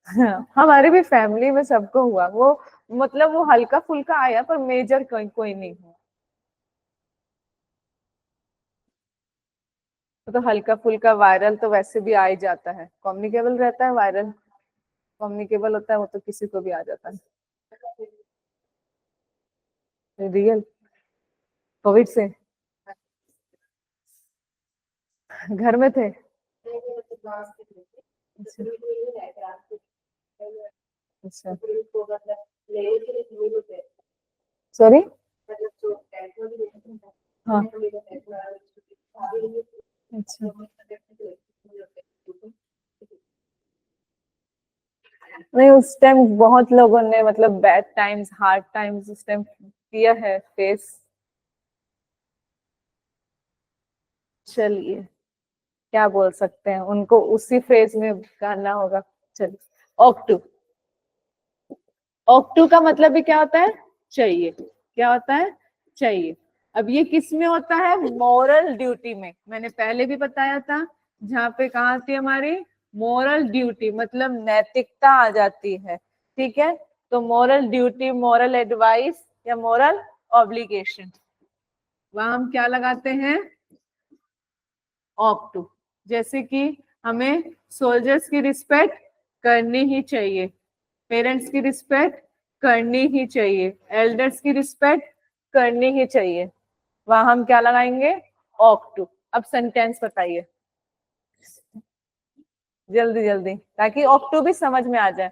हाँ, हमारे भी फैमिली में सबको हुआ वो, मतलब वो हल्का फुल्का आया पर मेजर कोई कोई नहीं हुआ। तो हल्का फुल्का वायरल तो वैसे भी आ ही जाता है, कम्युनिकेबल रहता है, वायरल कम्युनिकेबल होता है, वो तो किसी को भी आ जाता है। रियल कोविड से घर में थे? अच्छा, सॉरी। हाँ, अच्छा। नहीं, उस टाइम बहुत लोगों ने मतलब बैड टाइम्स, हार्ड टाइम्स उस टाइम किया है फेस। चलिए, क्या बोल सकते हैं, उनको उसी फेज में करना होगा। चलिए, ऑक्टू। ऑक्टू का मतलब भी क्या होता है? चाहिए। क्या होता है? चाहिए। अब ये किस में होता है? मॉरल ड्यूटी में, मैंने पहले भी बताया था, जहाँ पे कहा थी हमारी मॉरल ड्यूटी, मतलब नैतिकता आ जाती है, ठीक है। तो मॉरल ड्यूटी, मॉरल एडवाइस या मॉरल ऑब्लिगेशन, वहां हम क्या लगाते हैं? Ought to. जैसे कि हमें सोल्जर्स की रिस्पेक्ट करनी ही चाहिए, पेरेंट्स की रिस्पेक्ट करनी ही चाहिए, एल्डर्स की रिस्पेक्ट करनी ही चाहिए, वहां हम क्या लगाएंगे? Op to. अब सेंटेंस बताइए जल्दी जल्दी, ताकि ऑप टू भी समझ में आ जाए।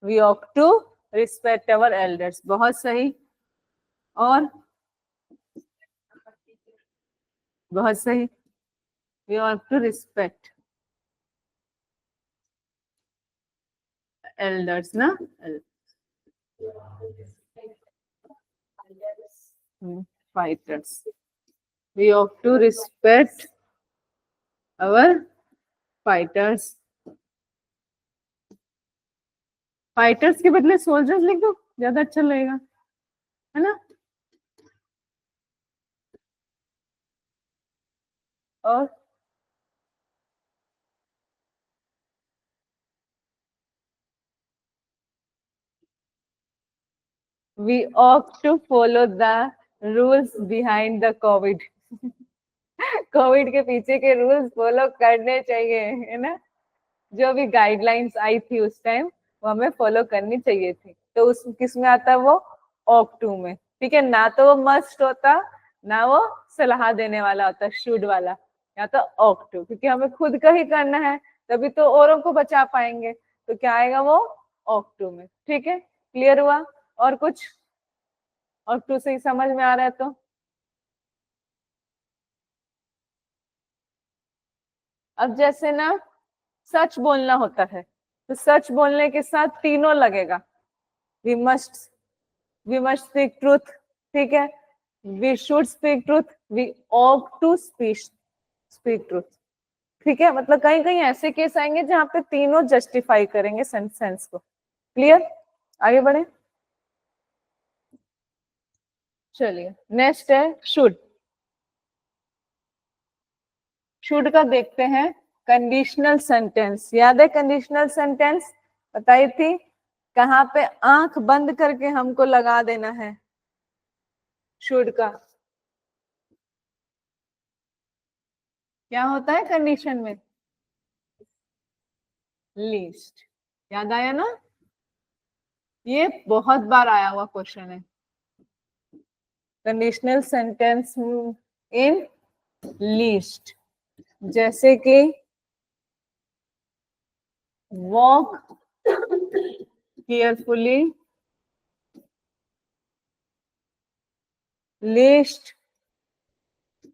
We ought to respect our elders, बहुत सही। और बहुत सही, we ought to respect elders ना। Fighters, we ought to respect our fighters. Fighters के बदले सोल्जर्स लिख दो, ज्यादा अच्छा लगेगा, है ना। और we ought to follow the rules behind the Covid. Covid के पीछे के रूल्स फॉलो करने चाहिए, है ना। जो भी गाइडलाइंस आई थी उस टाइम, वो हमें फॉलो करनी चाहिए थी, तो उस किस में आता है वो? ऑप टू में, ठीक है ना। तो वो मस्ट होता ना, वो सलाह देने वाला होता, शुड वाला, या तो ऑप टू, क्योंकि हमें खुद का ही करना है, तभी तो औरों को बचा पाएंगे। तो क्या आएगा वो ought to में। ठीक है, क्लियर हुआ? और कुछ ought to से ही समझ में आ रहा है तो अब जैसे ना सच बोलना होता है तो सच बोलने के साथ तीनों लगेगा। वी मस्ट स्पीक ट्रूथ, ठीक है, we should speak truth, we ought to speak truth. ठीक है, मतलब कहीं कहीं ऐसे केस आएंगे जहां पे तीनों जस्टिफाई करेंगे सेंस को। क्लियर? आगे बढ़े, चलिए नेक्स्ट है शुड। शुड का देखते हैं कंडीशनल सेंटेंस। याद है कंडीशनल सेंटेंस बताई थी, कहाँ पे आंख बंद करके हमको लगा देना है शुड का। क्या होता है कंडीशन में? लीस्ट। याद आया ना? ये बहुत बार आया हुआ क्वेश्चन है। कंडीशनल सेंटेंस इन लीस्ट, जैसे कि walk carefully, least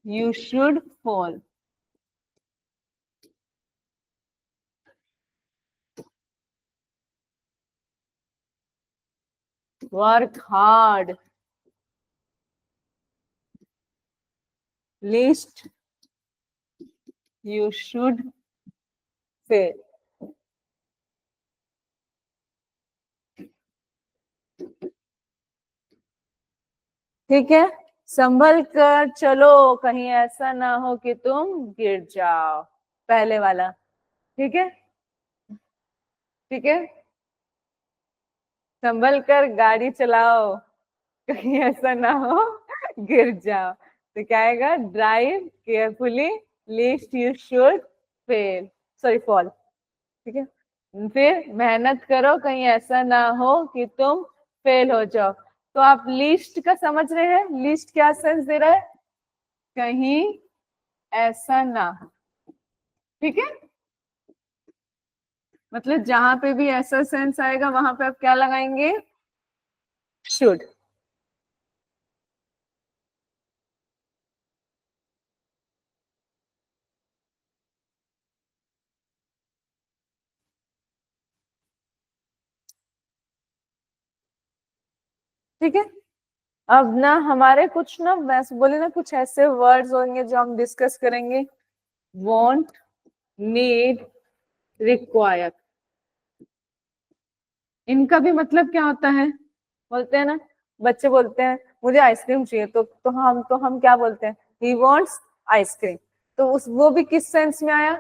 you should fall. Work hard, least you should fail. ठीक है, संभल कर चलो कहीं ऐसा ना हो कि तुम गिर जाओ, पहले वाला। ठीक है, ठीक है, संभल कर गाड़ी चलाओ कहीं ऐसा ना हो गिर जाओ। तो क्या आएगा? Drive carefully, least you should fail, sorry fall. ठीक है, फिर मेहनत करो कहीं ऐसा ना हो कि तुम फेल हो जाओ। तो आप लीस्ट का समझ रहे हैं, लीस्ट क्या सेंस दे रहा है? कहीं ऐसा ना हो। ठीक है, मतलब जहां पे भी ऐसा सेंस आएगा वहां पे आप क्या लगाएंगे? शुड। ठीक है, अब ना हमारे कुछ ना वैसे बोले ना कुछ ऐसे वर्ड्स होंगे जो हम डिस्कस करेंगे। वांट, नीड, रिक्वायर, इनका भी मतलब क्या होता है? बोलते हैं ना, बच्चे बोलते हैं मुझे आइसक्रीम चाहिए, तो हम क्या बोलते हैं? He wants ice cream. तो उस वो भी किस सेंस में आया?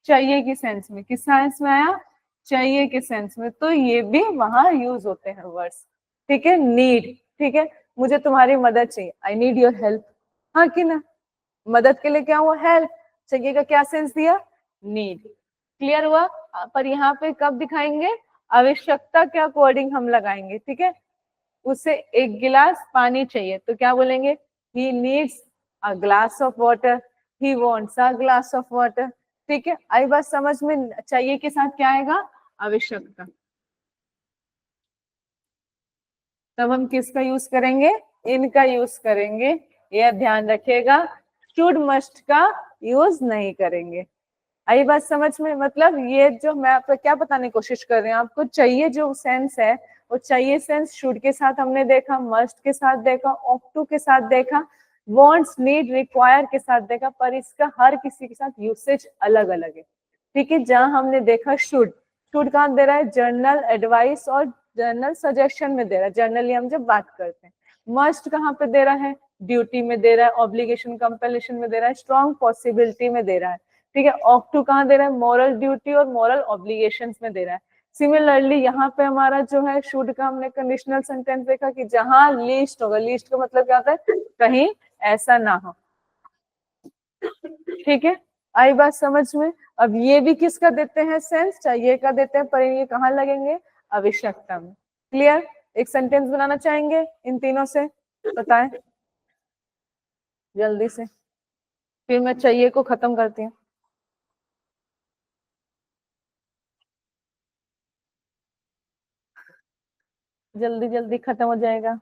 चाहिए की सेंस में। किस सेंस में आया? चाहिए के सेंस में। तो ये भी वहां यूज होते हैं वर्ड्स। ठीक है, नीड, ठीक है, मुझे तुम्हारी मदद चाहिए, आई नीड योर हेल्प। हाँ कि ना? मदद के लिए क्या हुआ? हेल्प। चाहिए का क्या सेंस दिया? नीड। क्लियर हुआ? पर यहाँ पे कब दिखाएंगे? आवश्यकता के अकॉर्डिंग हम लगाएंगे। ठीक है, उसे एक गिलास पानी चाहिए तो क्या बोलेंगे? He needs a glass of water, he wants a glass of water. ठीक है, आई बात समझ में? चाहिए के साथ क्या आएगा? आवश्यकता। तब हम किसका यूज करेंगे? इनका यूज करेंगे, यह ध्यान रखिएगा। शुड मस्ट का यूज नहीं करेंगे। आई बात समझ में? मतलब ये जो मैं आपको क्या बताने की कोशिश कर रही हूँ, आपको चाहिए जो सेंस है वो चाहिए सेंस शुड के साथ हमने देखा, मस्ट के साथ देखा, ऑफ टू के साथ देखा, वांट्स, नीड, रिक्वायर के साथ देखा, पर इसका हर किसी के साथ यूसेज अलग अलग है। ठीक है, जहां हमने देखा शुड, शुड कहाँ दे रहा है? जर्नल एडवाइस और जर्नल सजेशन में दे रहा है, जर्नली हम जब बात करते हैं। मस्ट कहाँ पे दे रहा है? ड्यूटी में दे रहा है, ऑब्लिगेशन कंपल्शन में दे रहा है, स्ट्रॉन्ग पॉसिबिलिटी में दे रहा है। ठीक है, ऑफ टू कहाँ दे रहा है? मॉरल ड्यूटी और मॉरल ऑब्लिगेशन में दे रहा है। सिमिलरली यहाँ पे हमारा जो है शुड का हमने कंडीशनल सेंटेंस देखा कि जहां लीस्ट होगा, लीस्ट का मतलब क्या होता है? कहीं ऐसा ना हो। ठीक है, आई बात समझ में? अब ये भी किसका देते हैं सेंस? चाहिए का देते हैं, पर ये कहाँ लगेंगे? आवश्यकता में। क्लियर? एक सेंटेंस बनाना चाहेंगे इन तीनों से? बताएं जल्दी से, फिर मैं चाहिए को खत्म करती हूँ। जल्दी जल्दी खत्म हो जाएगा।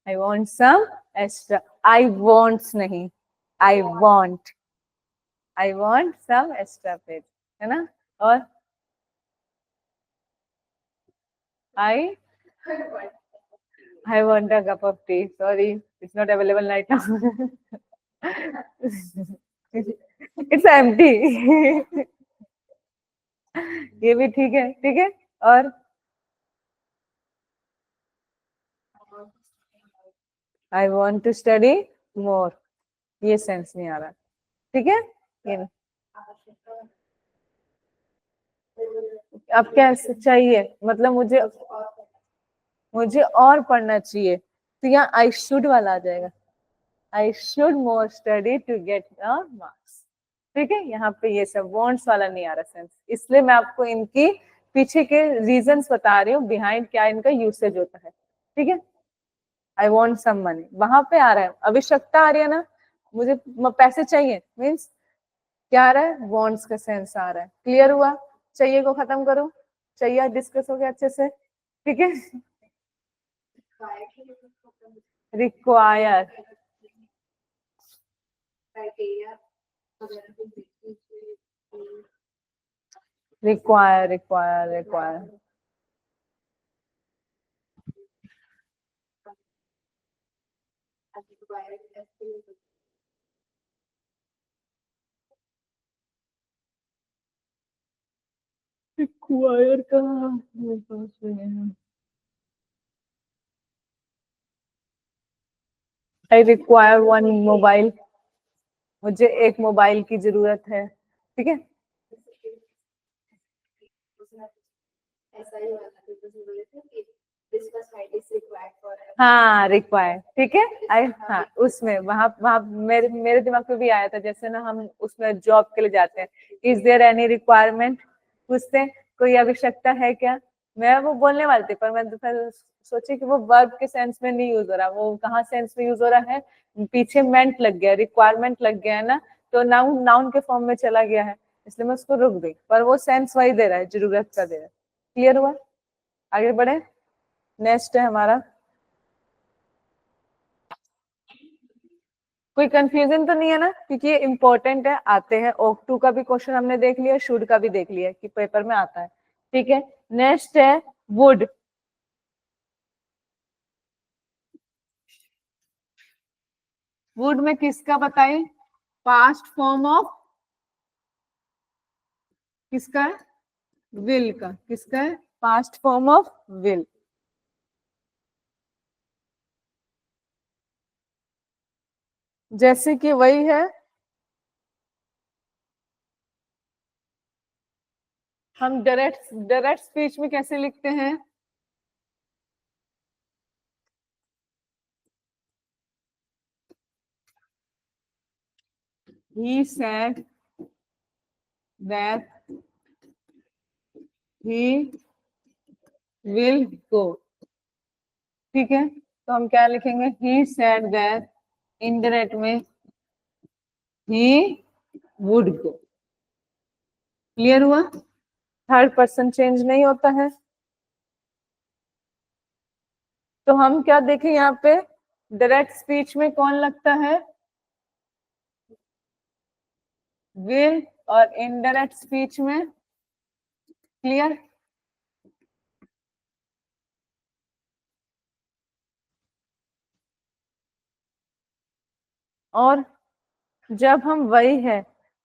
I want some extra, I wants नहीं, I want, I want some extra page, है ना। और I I want a cup of tea, sorry it's not available right now, it's empty. ये भी ठीक है, ठीक है। और I want to study more, ये सेंस नहीं आ रहा, ठीक है। ये अब क्या चाहिए, मतलब मुझे, मुझे और पढ़ना चाहिए, तो यहाँ आई शुड वाला आ जाएगा, I should more study to get the marks, ठीक है। यहाँ पे ये सब वांट्स वाला नहीं आ रहा सेंस, इसलिए मैं आपको इनकी पीछे के रीजंस बता रही हूँ, बिहाइंड क्या इनका यूसेज होता है, ठीक है। आई वॉन्ट सम मनी, वहां पे आ रहा है आवश्यकता आ रही है ना, मुझे पैसे चाहिए, मीन्स क्या आ रहा है, वॉन्ट्स का सेंस आ रहा है। क्लियर हुआ, चाहिए को खत्म करो, चाहिए डिस्कस हो गया अच्छे से, ठीक है। Require, require require require, require का मेरे पास नहीं है। आई रिक्वायर वन मोबाइल, मुझे एक मोबाइल की जरूरत है, ठीक है। हाँ रिक्वायर, ठीक है। आई हाँ उसमें वहां वहां मेरे मेरे दिमाग में भी आया था, जैसे ना हम उसमें जॉब के लिए जाते हैं, इज देयर एनी रिक्वायरमेंट, पूछते हैं कोई आवश्यकता है क्या, मैं वो बोलने वाली थी, पर मैं तो फिर सोची कि वो वर्ब के सेंस में नहीं यूज हो रहा, वो कहाँ सेंस में यूज हो रहा है, पीछे मेंट लग गया, रिक्वायरमेंट लग गया है ना, तो नाउन नाउन के फॉर्म में चला गया है, इसलिए मैं उसको रुक गई, पर वो सेंस वही दे रहा है, जरूरत का दे रहा है। क्लियर हुआ, आगे बढ़े, नेक्स्ट है हमारा। कोई कंफ्यूजन तो नहीं है ना, क्योंकि ये इंपॉर्टेंट है, आते हैं, ओक टू का भी क्वेश्चन हमने देख लिया, शुड का भी देख लिया कि पेपर में आता है, ठीक है। नेक्स्ट है वुड, वुड में किसका बताइए, पास्ट फॉर्म ऑफ किसका है, विल का, किसका है, पास्ट फॉर्म ऑफ विल, जैसे कि वही है, हम डायरेक्ट डायरेक्ट स्पीच में कैसे लिखते हैं, he said that he will go, ठीक है, तो हम क्या लिखेंगे, he said that, इनडायरेक्ट में he would go। क्लियर हुआ, थर्ड पर्सन चेंज नहीं होता है, तो हम क्या देखें यहाँ पे, डायरेक्ट स्पीच में कौन लगता है, विल, और इनडायरेक्ट स्पीच में, क्लियर। और जब हम वही है,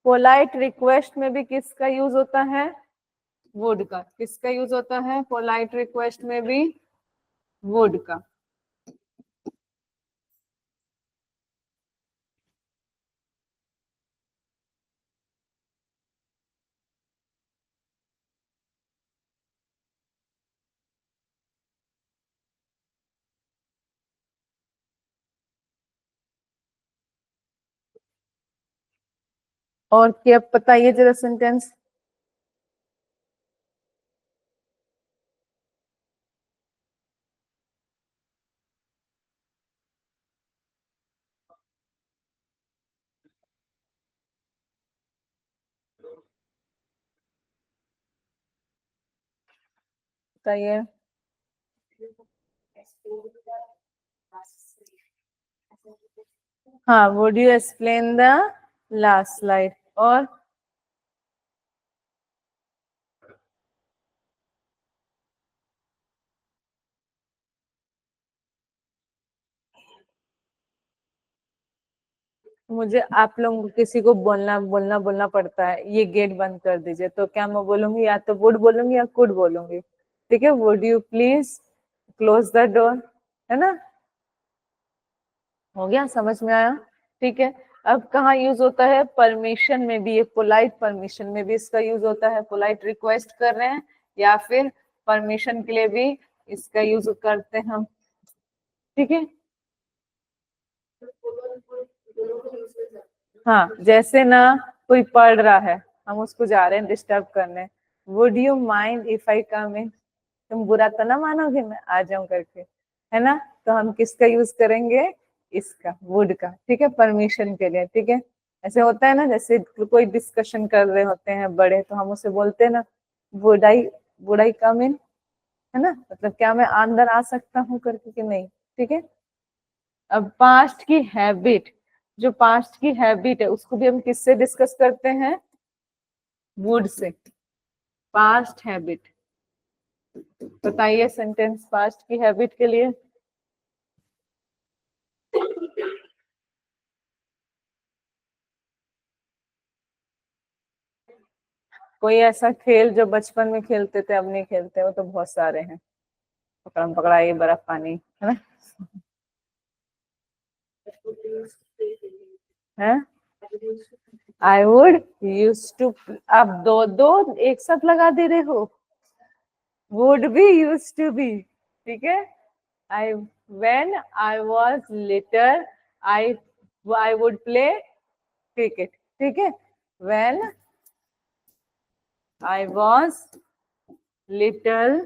पोलाइट रिक्वेस्ट में भी किसका यूज होता है, वुड का, किसका यूज होता है पोलाइट रिक्वेस्ट में भी, वुड का। और क्या बताइए जरा सेंटेंस, बताइए। हाँ, would you explain the last slide. और मुझे आप लोग किसी को बोलना बोलना बोलना पड़ता है, ये गेट बंद कर दीजिए, तो क्या मैं बोलूंगी? या तो वुड बोलूंगी या कुड बोलूंगी। ठीक है, would you please close the door, है ना? हो गया, समझ में आया? ठीक है। अब कहाँ यूज होता है? परमिशन में भी, ये पोलाइट परमिशन में भी इसका यूज होता है। पोलाइट रिक्वेस्ट कर रहे हैं या फिर परमिशन के लिए भी इसका यूज करते हैं हम। ठीक है। हाँ, जैसे ना कोई पढ़ रहा है, हम उसको जा रहे हैं डिस्टर्ब करने, would you mind if I come in? तुम बुरा तो ना मानोगे मैं आ जाऊं करके, है ना? तो हम किसका यूज करेंगे? इसका, वुड का। ठीक है, परमिशन के लिए। ठीक है, ऐसे होता है ना, जैसे कोई डिस्कशन कर रहे होते हैं बड़े, तो हम उसे बोलते हैं ना, वुड आई कम इन, है ना? मतलब क्या मैं अंदर आ सकता हूँ करके, कि नहीं। ठीक है। अब पास्ट की हैबिट, जो पास्ट की हैबिट है उसको भी हम किससे डिस्कस करते हैं? Would say. पास्ट हैबिट, बताइए सेंटेंस पास्ट की हैबिट के लिए। कोई ऐसा खेल जो बचपन में खेलते थे अब नहीं खेलते? वो तो बहुत सारे हैं। पकड़म पकड़ाई, बर्फ पानी, है ना? है, आई वुड यूज टू। आप दो दो एक साथ लगा दे रहे हो। वुड भी यूज टू भी। ठीक है। I when I was little, I I would play cricket. ठीक है। When I was little,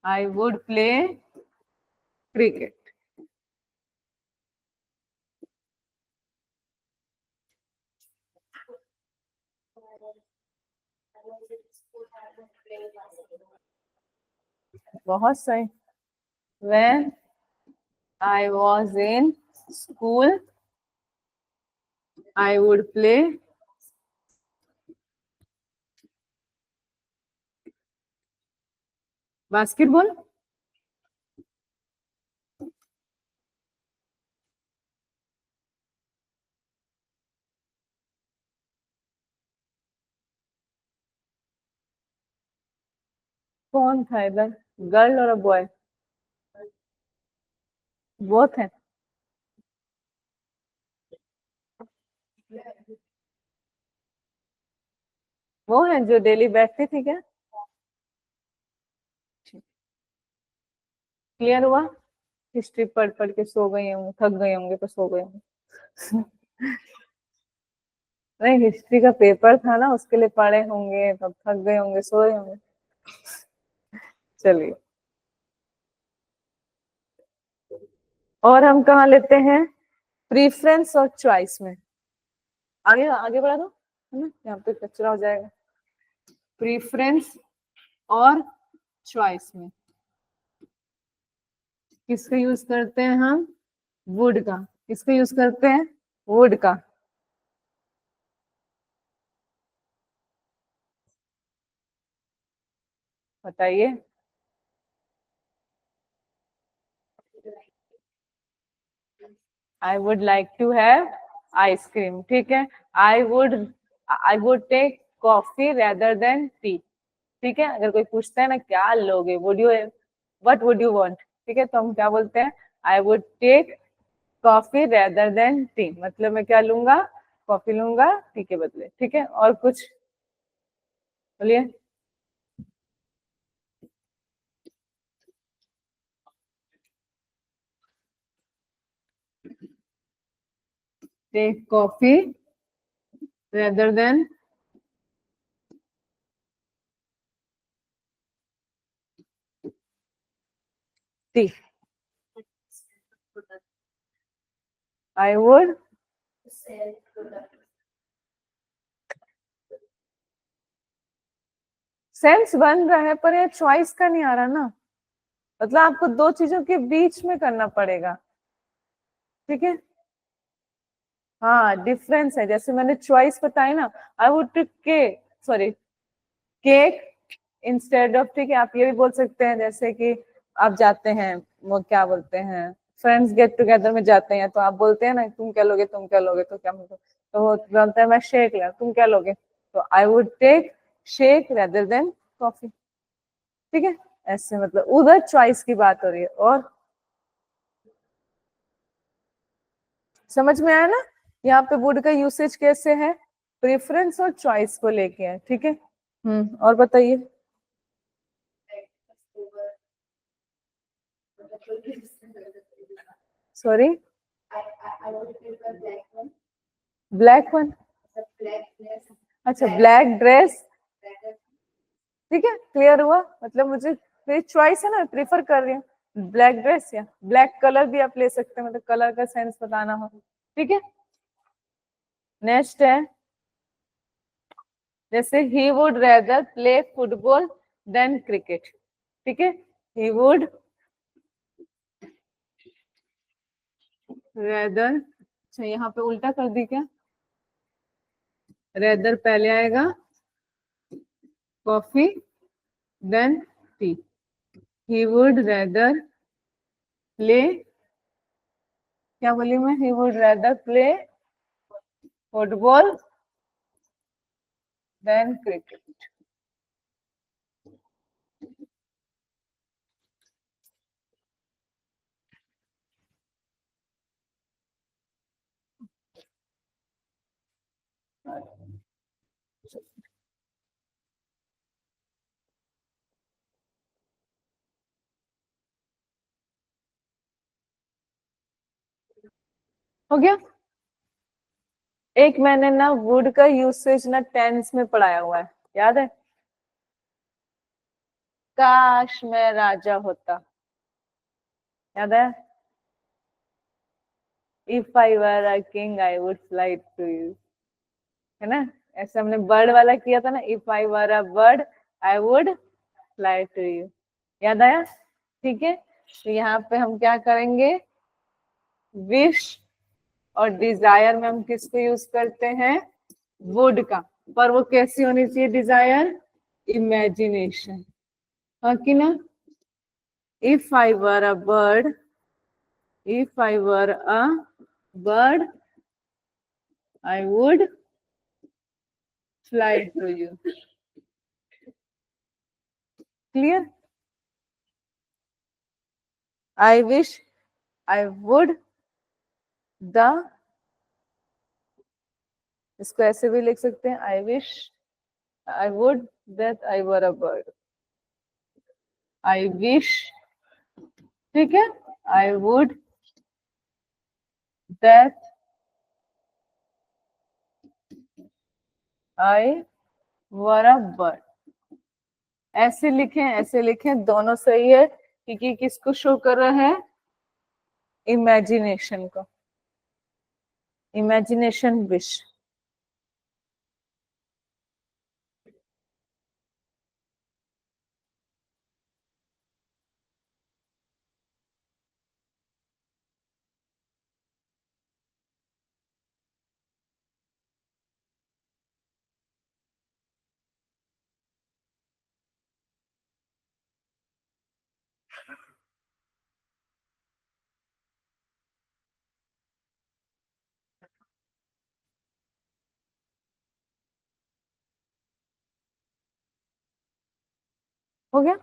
I would play cricket. बहुत सही। When I was in school, I would play basketball. कौन था इधर? गर्ल और बॉय? बोथ है। वो है जो डेली बैठती थी क्या? क्लियर हुआ? हिस्ट्री पढ़ पढ़ के सो गई होंगे, थक गए होंगे तो सो गए होंगे। नहीं, हिस्ट्री का पेपर था ना, उसके लिए पढ़े होंगे, तब थक गए होंगे, सोए होंगे। चलिए, और हम कहाँ लेते हैं? प्रीफरेंस और चॉइस में। आगे आगे बढ़ा दो, है ना, यहाँ पे कचरा हो जाएगा। प्रीफरेंस और चॉइस में किसका यूज करते हैं हम? वुड का। किसका यूज करते हैं? वुड का। बताइए। I would like to have ice cream. ठीक है। I would take coffee rather than tea. ठीक है, अगर कोई पूछता है ना क्या लोगे, would you, what would you want, ठीक है, तो हम क्या बोलते हैं? I would take coffee rather than tea. मतलब मैं क्या लूंगा? कॉफी लूंगा टी के बदले। ठीक है, और कुछ बोलिए। Take coffee rather than tea. I would sense बन रहा है पर ये चॉइस का नहीं आ रहा ना, मतलब आपको दो चीजों के बीच में करना पड़ेगा, ठीक है। हाँ डिफरेंस है, जैसे मैंने चॉइस बताई ना, आई वुड टू के सॉरी केक इंस्टेड ऑफ, ठीक है। आप ये भी बोल सकते हैं जैसे कि आप जाते हैं, वो क्या बोलते हैं, फ्रेंड्स गेट टुगेदर में जाते हैं, तो आप बोलते हैं ना तुम क्या लोगे, तुम क्या लोगे, तो क्या मतलब, तो वो बोलता है मैं शेक लिया, तुम क्या लोगे, तो I would take shake rather than coffee, ठीक है। ऐसे मतलब उधर चॉइस की बात हो रही है। और समझ में आया ना, यहाँ पे वुड का यूसेज कैसे है, प्रेफरेंस और चॉइस को लेके है, ठीक है। और बताइए। सॉरी, ब्लैक वन, अच्छा ब्लैक ड्रेस, ठीक है क्लियर हुआ, मतलब मुझे मेरी चॉइस है ना, प्रेफर कर रही हूँ ब्लैक ड्रेस, या ब्लैक कलर भी आप ले सकते हैं, मतलब कलर का सेंस बताना हो, ठीक है। नेक्स्ट है, जैसे he would rather play football than cricket, ठीक है। ही वुड रेदर, अच्छा यहाँ पे उल्टा कर दी क्या, रेदर पहले आएगा coffee than tea, he would rather play, क्या बोली मैं, he would rather play football than cricket. हो गया। एक मैंने ना वुड का यूसेज ना टेंस में पढ़ाया हुआ है, याद है, काश मैं राजा होता, याद है, if I were a king I would fly to you, है ना। ऐसे हमने बर्ड वाला किया था ना, if I were a bird I would fly to you, याद आया, ठीक है। तो यहाँ पे हम क्या करेंगे, विश और डिजायर में हम किसको यूज करते हैं, वुड का, पर वो कैसी होनी चाहिए डिजायर, इमेजिनेशन, हाँ कि ना। If I were a bird, if I were a bird I would fly to you, clear. I wish I would the, इसको ऐसे भी लिख सकते हैं, I wish I would that I were a bird, I wish, ठीक है, I would that I were a bird, ऐसे लिखें दोनों सही है, क्योंकि किसको शो कर रहा है, इमेजिनेशन को, इमेजिनेशन विश। हो गया।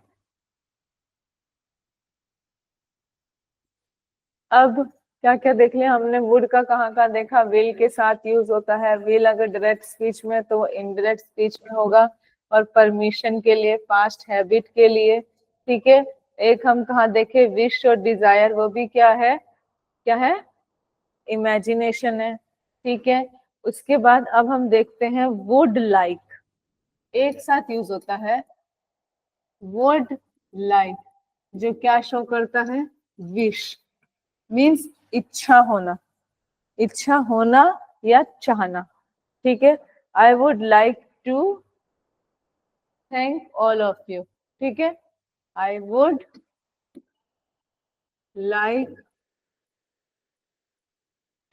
अब क्या क्या देख लिया हमने, वुड का कहाँ कहाँ देखा, विल के साथ यूज होता है, विल अगर डायरेक्ट स्पीच में तो इनडायरेक्ट स्पीच में होगा, और परमिशन के लिए, पास्ट हैबिट के लिए, ठीक है। एक हम कहाँ देखे, विश और डिजायर, वो भी क्या है, इमेजिनेशन है, ठीक है। उसके बाद अब हम देखते हैं वुड लाइक, एक साथ यूज होता है, वुड लाइक, जो क्या शो करता है, विश, मीन्स इच्छा होना, इच्छा होना या चाहना, ठीक है। I would like to thank all of you, ठीक है। I would like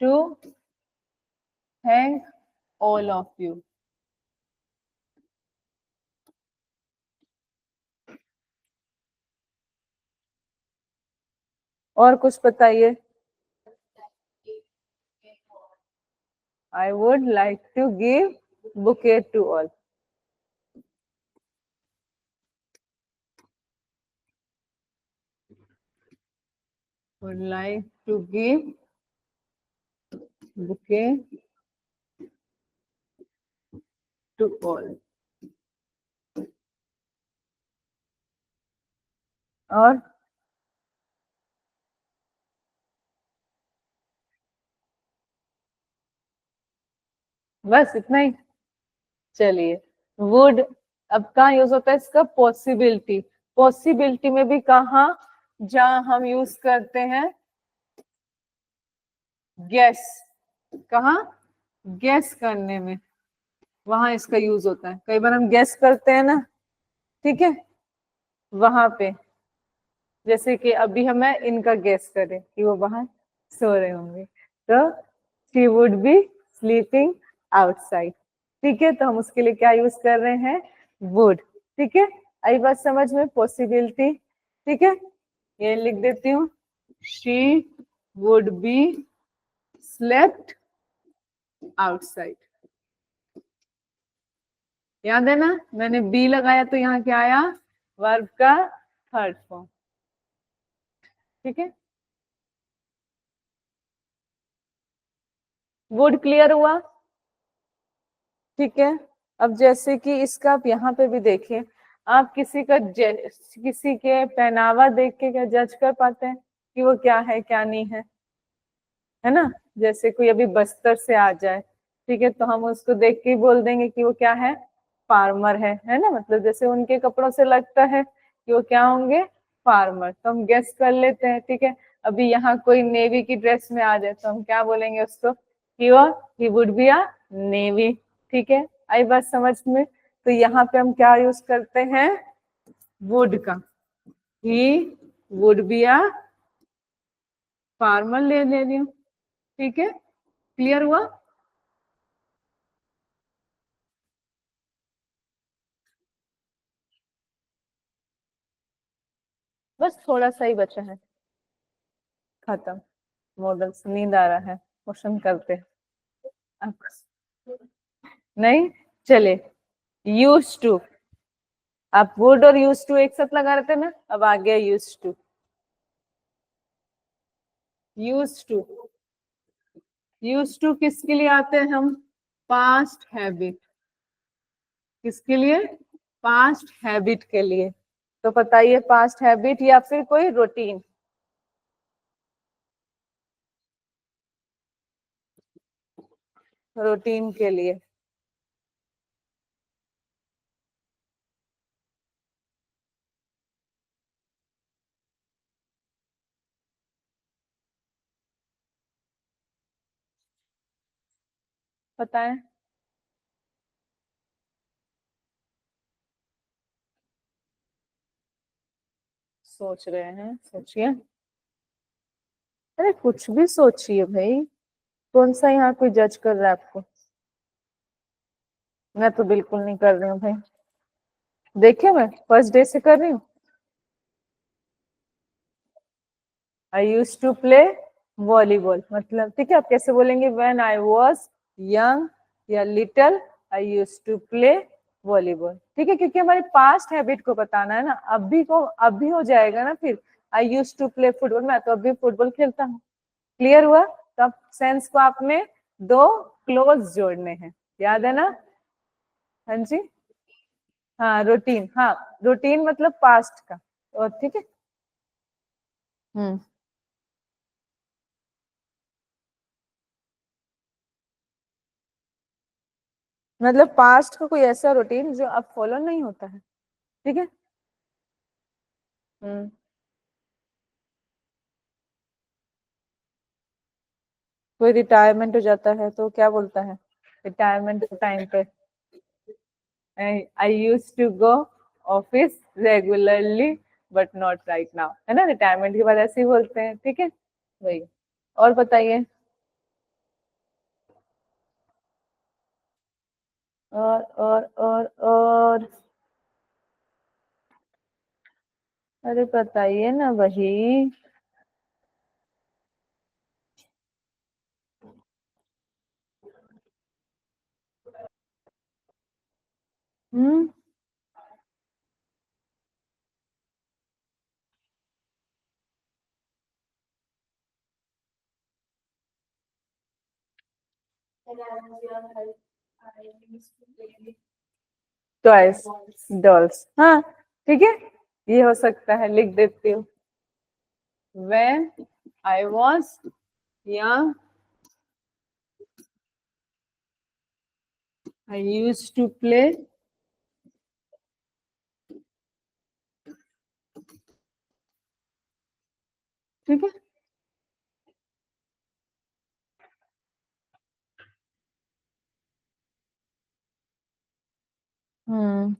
to thank all of you. और कुछ बताइए। I would like to give bouquet to all. Would like to give bouquet to all. और बस इतना ही। चलिए, would अब कहाँ यूज होता है इसका? पॉसिबिलिटी। पॉसिबिलिटी में भी कहाँ? जहां हम यूज करते हैं गेस। कहाँ? गेस करने में, वहां इसका यूज होता है। कई बार हम गेस करते हैं ना, ठीक है, वहां पे। जैसे कि अभी हमें इनका गेस करें कि वो बाहर सो रहे होंगे, तो she would be sleeping outside. ठीक है, तो हम उसके लिए क्या यूज कर रहे हैं? वुड। ठीक है, आई बात समझ में? पॉसिबिलिटी। ठीक है, ये लिख देती हूँ, she would be slept outside. याद है ना, मैंने बी लगाया तो यहाँ क्या आया? वर्ब का थर्ड फॉर्म। ठीक है, वुड क्लियर हुआ? ठीक है, अब जैसे कि इसका आप यहाँ पे भी देखिए, आप किसी के पहनावा देख के क्या जज कर पाते हैं कि वो क्या है क्या नहीं है ना? जैसे कोई अभी बस्तर से आ जाए, ठीक है, तो हम उसको देख के ही बोल देंगे कि वो क्या है? फार्मर है ना? मतलब जैसे उनके कपड़ों से लगता है कि वो क्या होंगे? फार्मर, तो हम गेस कर लेते हैं। ठीक है, अभी यहाँ कोई नेवी की ड्रेस में आ जाए तो हम क्या बोलेंगे उसको? He would be a navy. ठीक है, आई बात समझ में? तो यहाँ पे हम क्या यूज करते हैं? वुड का। He would be a farmer ले रही हूँ। ठीक है, क्लियर हुआ? बस थोड़ा सा ही बचा है, खत्म। मॉडल्स, नींद आ रहा है, क्वेश्चन करते हैं। नहीं, चले। यूज टू, आप वुड और यूज टू एक साथ लगा रहे थे ना, अब आ गया used to. Used to, used to किसके लिए आते हैं हम? Past habit. किसके लिए? पास्ट हैबिट के लिए। तो बताइए, पास्ट हैबिट या फिर कोई रूटीन? रूटीन के लिए। बताएं। सोच रहे हैं, सोचिए। अरे कुछ भी सोचिए भाई, कौन सा यहाँ कोई जज कर रहा है आपको? मैं तो बिल्कुल नहीं कर रही हूँ भाई। देखिए, मैं फर्स्ट डे से कर रही हूँ। I use to play volleyball, मतलब ठीक है, आप कैसे बोलेंगे? व्हेन आई वॉज यंग या little I use to play volleyball. ठीक है, क्योंकि हमारे पास्ट हैबिट को बताना है ना। अभी को अभी हो जाएगा ना फिर। आई यूज टू प्ले फुटबॉल, मैं तो अभी फुटबॉल खेलता हूँ। क्लियर हुआ? तो अब सेंस को आपने दो क्लोज जोड़ने हैं, याद है ना? हाँ जी। हाँ, रूटीन, हाँ, रूटीन मतलब पास्ट का। और ठीक है। हम्म, मतलब पास्ट का कोई ऐसा रूटीन जो अब फॉलो नहीं होता है। ठीक है। हम्म, कोई रिटायरमेंट हो जाता है तो क्या बोलता है? रिटायरमेंट के टाइम पे I use to go office regularly but not right now, है ना, रिटायरमेंट के बाद ऐसे ही बोलते हैं, ठीक है वही। और बताइए, और अरे बताइए ना वही। हम्म। टॉयज, डॉल्स, हाँ ठीक है, ये हो सकता है, लिख देती हूँ। When I was young, I used to play, ठीक है। हम्म।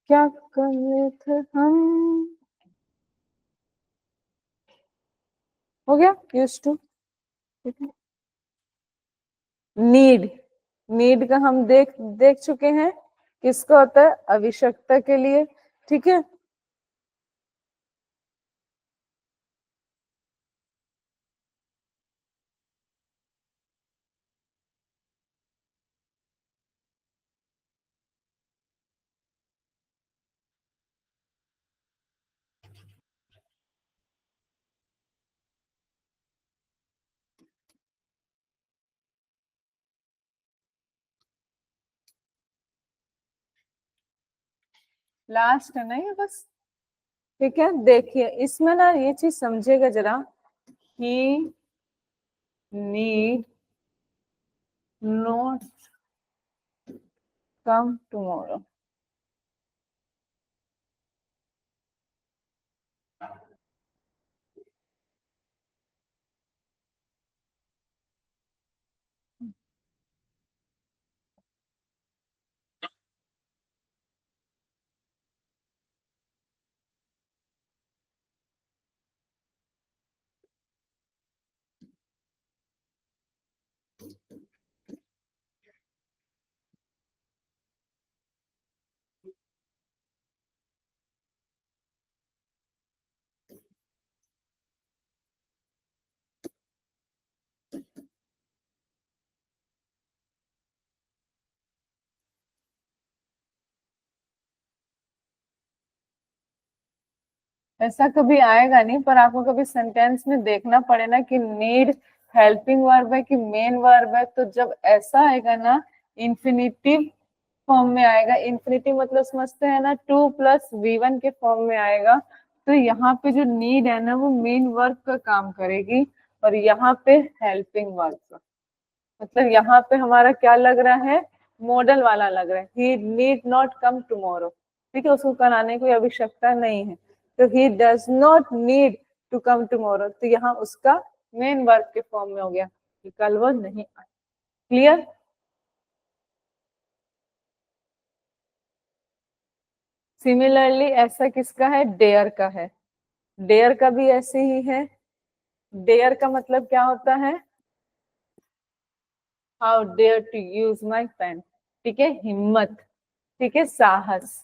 क्या कर रहे थे हम, हो गया यूज टू, ठीक है। नीड, नीड का हम देख देख चुके हैं, किसका होता है, आवश्यकता के लिए, ठीक है। लास्ट है ना ये बस, ठीक है। देखिए इसमें ना ये चीज समझेगा जरा, ही नीड नॉट कम टुमारो। ऐसा कभी आएगा नहीं, पर आपको कभी सेंटेंस में देखना पड़े ना कि नीड हेल्पिंग वर्ब है कि मेन वर्ब है, तो जब ऐसा आएगा ना, इंफिनिटिव फॉर्म में आएगा, इंफिनिटिव मतलब समझते हैं ना, 2 + V1 के फॉर्म में आएगा, तो यहाँ पे जो नीड है ना वो मेन वर्ब का काम करेगी, और यहाँ पे हेल्पिंग वर्ब का, मतलब यहाँ पे हमारा क्या लग रहा है, मॉडल वाला लग रहा है, he need not come tomorrow, ठीक है, उसको कराने की आवश्यकता नहीं है, तो he does not need to come tomorrow, तो यहाँ उसका मेन वर्ब के फॉर्म में हो गया कि कल वो नहीं आए। क्लियर। सिमिलरली ऐसा किसका है, डेयर का है, डेयर का भी ऐसे ही है। डेयर का मतलब क्या होता है, how dare to use my pen, ठीक है, हिम्मत, ठीक है, साहस,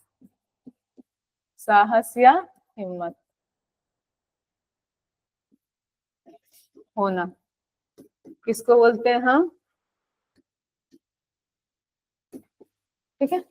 साहस या हिम्मत होना, किसको बोलते हैं हम, ठीक है।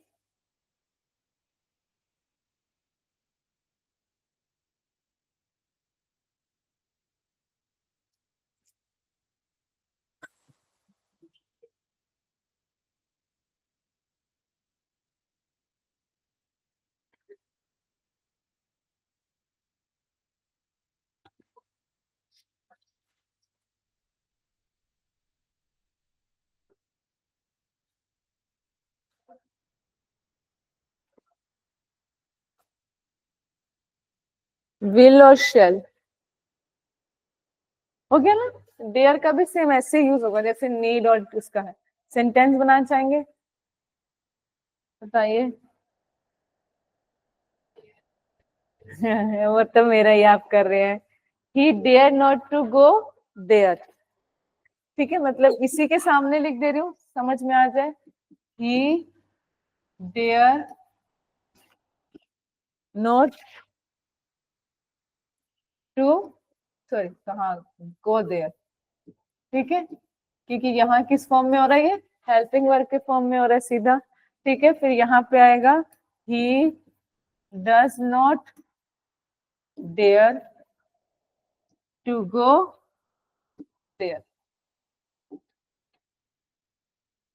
विल और शेल हो गया ना। डेयर का भी सेम ऐसे यूज होगा जैसे नीड और उसका है। सेंटेंस बनाना चाहेंगे, बताइए। वो तो मेरा ही आप कर रहे हैं। He dare not to go there. ठीक है, मतलब इसी के सामने लिख दे रही हूँ, समझ में आ जाए। He dare not to, sorry कहाँ, गो देयर। ठीक है, क्योंकि यहाँ किस फॉर्म में हो रहा है, ये हेल्पिंग वर्ब के फॉर्म में हो रहा है सीधा। ठीक है, फिर यहाँ पे आएगा he does not dare to go there.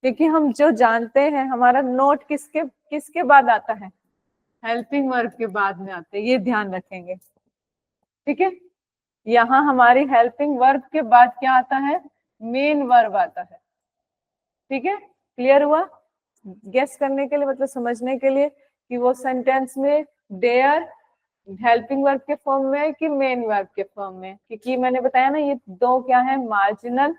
क्योंकि हम जो जानते हैं हमारा नोट किसके किसके बाद आता है, हेल्पिंग वर्ब के बाद में आते हैं, ये ध्यान रखेंगे। ठीक है, यहाँ हमारी हेल्पिंग वर्ब के बाद क्या आता है, मेन वर्ब आता है। ठीक है, क्लियर हुआ। गेस करने के लिए मतलब समझने के लिए कि वो सेंटेंस में डेयर हेल्पिंग वर्ब के फॉर्म में है कि मेन वर्ब के फॉर्म में, क्योंकि मैंने बताया ना ये दो क्या है, मार्जिनल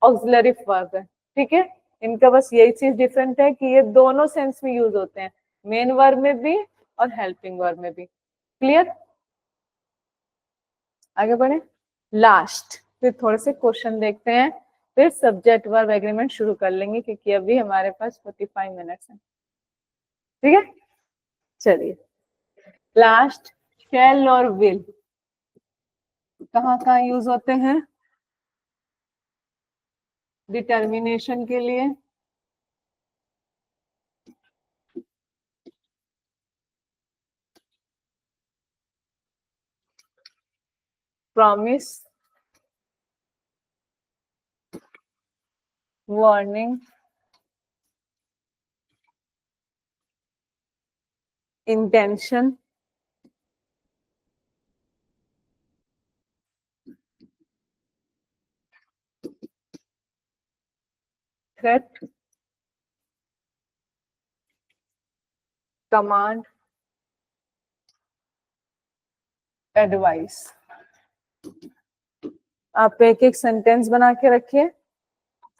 ऑक्सिलरी वर्ब है। ठीक है, इनका बस यही चीज डिफरेंट है कि ये दोनों सेंस में यूज होते हैं, मेन वर्ब में भी और हेल्पिंग वर्ब में भी। क्लियर, आगे बढ़े। लास्ट फिर थोड़े से क्वेश्चन देखते हैं, फिर सब्जेक्ट वर्ब एग्रीमेंट शुरू कर लेंगे क्योंकि अभी हमारे पास 45 मिनट्स हैं। ठीक है, चलिए। लास्ट, शैल और विल कहाँ कहाँ यूज होते हैं, डिटर्मिनेशन के लिए, promise, warning, intention, threat, command, advice. आप एक एक सेंटेंस बना के रखिए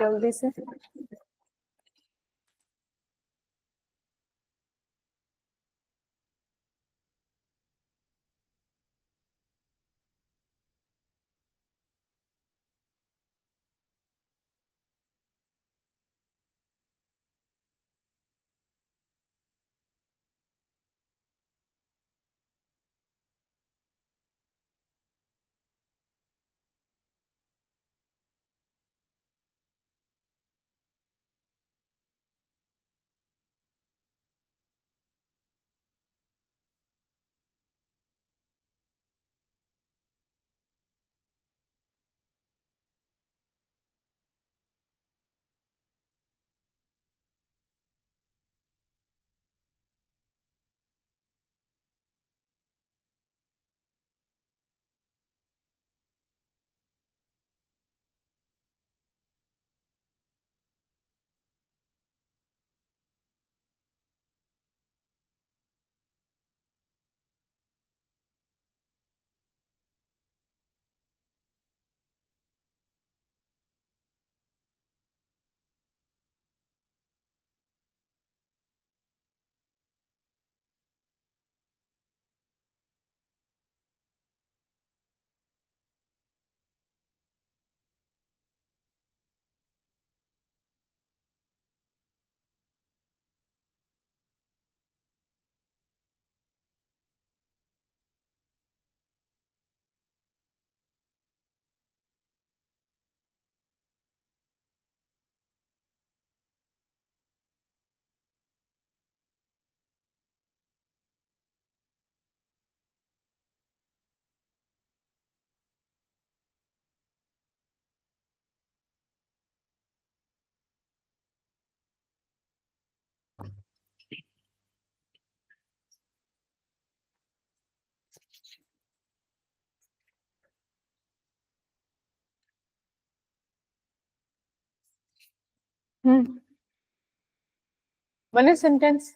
जल्दी से। बने सेंटेंस।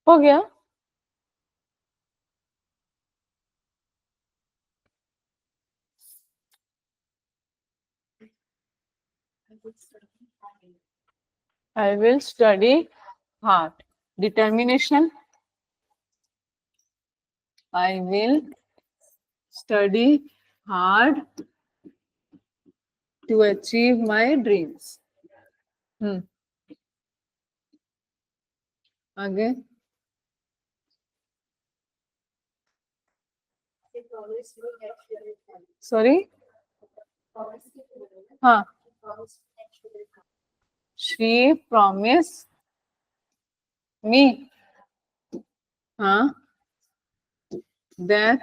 हो गया। I will study hard. Determination. I will study hard to achieve my dreams. आगे। सॉरी। हाँ। She promised me. हाँ। That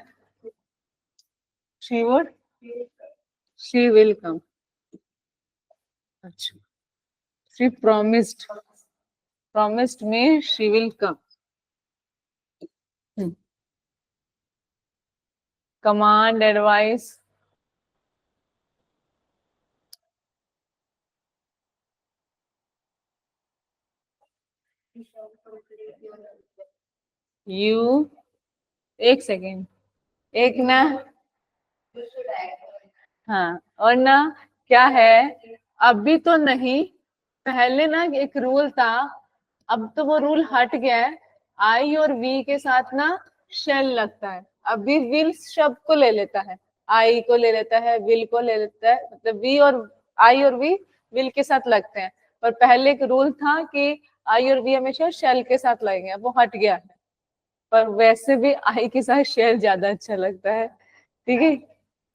she would. She will come. अच्छा। She promised. Promised me she will come. Command, advice. You. एक second. एक ना। हाँ, और ना क्या है, अभी तो नहीं, पहले ना एक रूल था, अब तो वो रूल हट गया है। आई और वी के साथ ना शेल लगता है। अभी विल शब्द को ले लेता है, आई को ले लेता है, विल को ले लेता है, मतलब वी और आई और वी विल के साथ लगते हैं। पर पहले एक रूल था कि आई और वी हमेशा शेल के साथ लगेंगे, वो हट गया है। पर वैसे भी आई के साथ शेल ज्यादा अच्छा लगता है, ठीक है।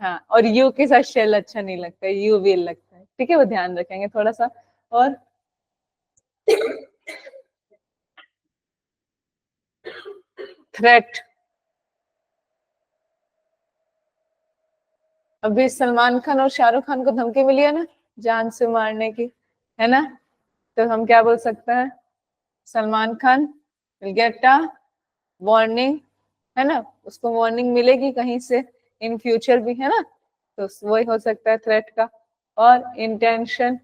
हाँ, और यू के साथ शेल अच्छा नहीं लगता है, यू विल लगता है, ठीक है, वो ध्यान रखेंगे थोड़ा सा। और थ्रेट। अभी सलमान खान और शाहरुख खान को धमकी मिली है ना, जान से मारने की, है ना, तो हम क्या बोल सकते हैं, Salman Khan will get a warning, है ना, उसको वार्निंग मिलेगी कहीं से इन फ्यूचर भी, है ना, तो वही हो सकता है थ्रेट का। और इंटेंशन।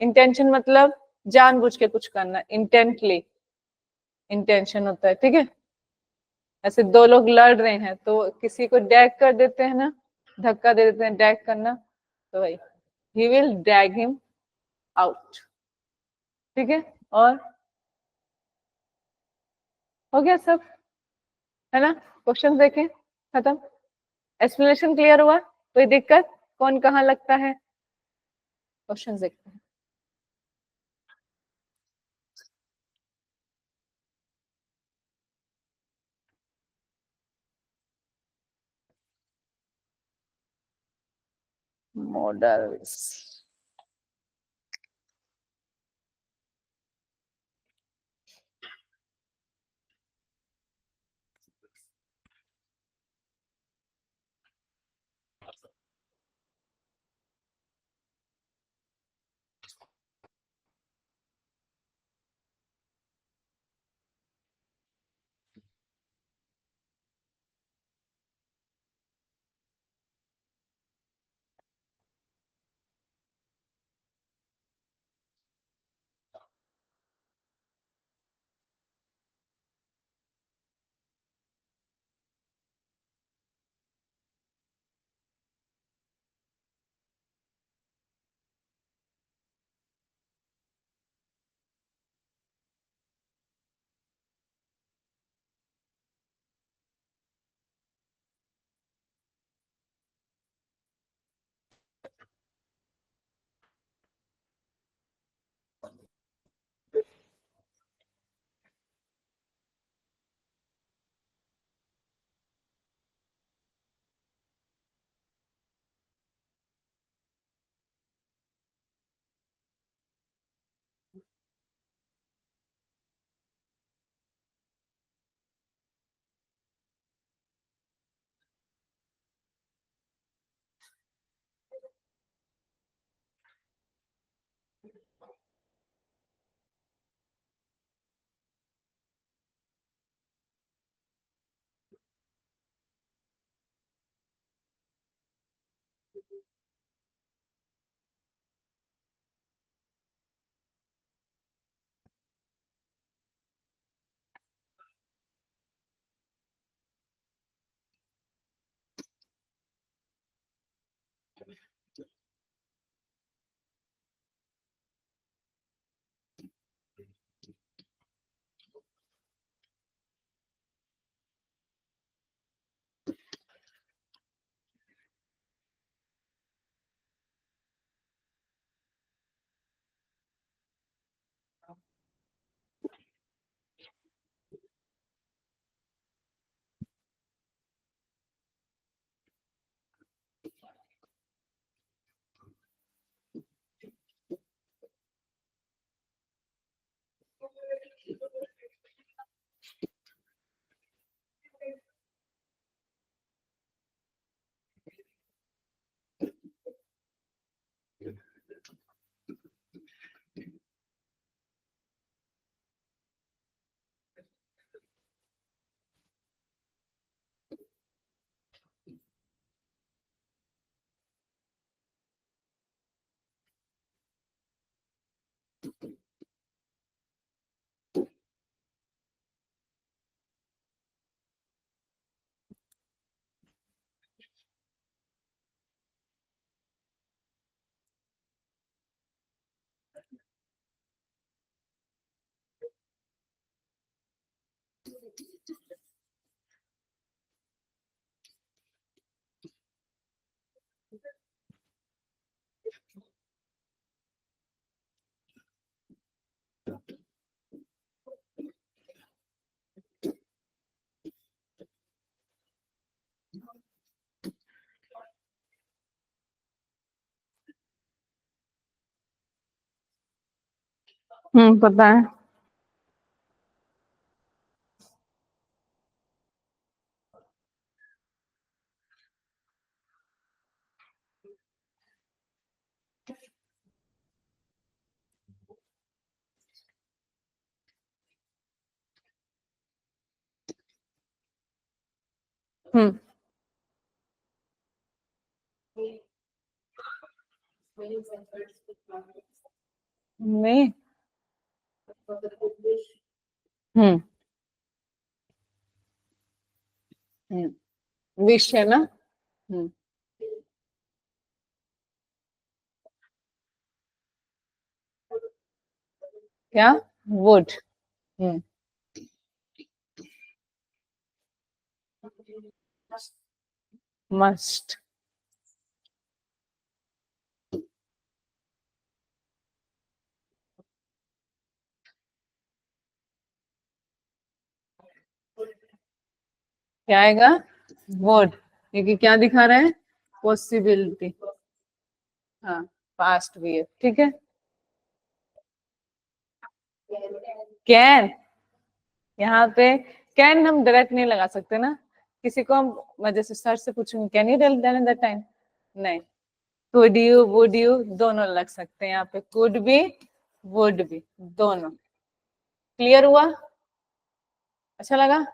इंटेंशन मतलब जानबूझ के कुछ करना, इंटेंटली इंटेंशन होता है, ठीक है। ऐसे दो लोग लड़ रहे हैं तो किसी को डैग कर देते हैं ना, धक्का दे देते हैं, डैग करना, तो भाई ही विल डैग हिम आउट, ठीक है। और हो गया सब, है ना, क्वेश्चन देखें, खत्म। एक्सप्लेनेशन क्लियर हुआ, कोई दिक्कत, कौन कहाँ लगता है, क्वेश्चन देखते हैं। मॉडल्स। पता है। हम्म। नहीं। हम्म। विश है ना। हम्म। क्या? वुड। हम्म। मस्ट। क्या आएगा? वुड। ये क्या दिखा रहा है? पॉसिबिलिटी। हाँ, पास्ट भी है, ठीक है। कैन। यहाँ पे कैन हम डायरेक्ट नहीं लगा सकते ना। किसी को हम, मैं जैसे सर से पूछूंगी can you tell then that time, नहीं। कुड यू, वुड यू, दोनों लग सकते हैं यहाँ पे, कुड भी वुड भी, दोनों। क्लियर हुआ? अच्छा लगा?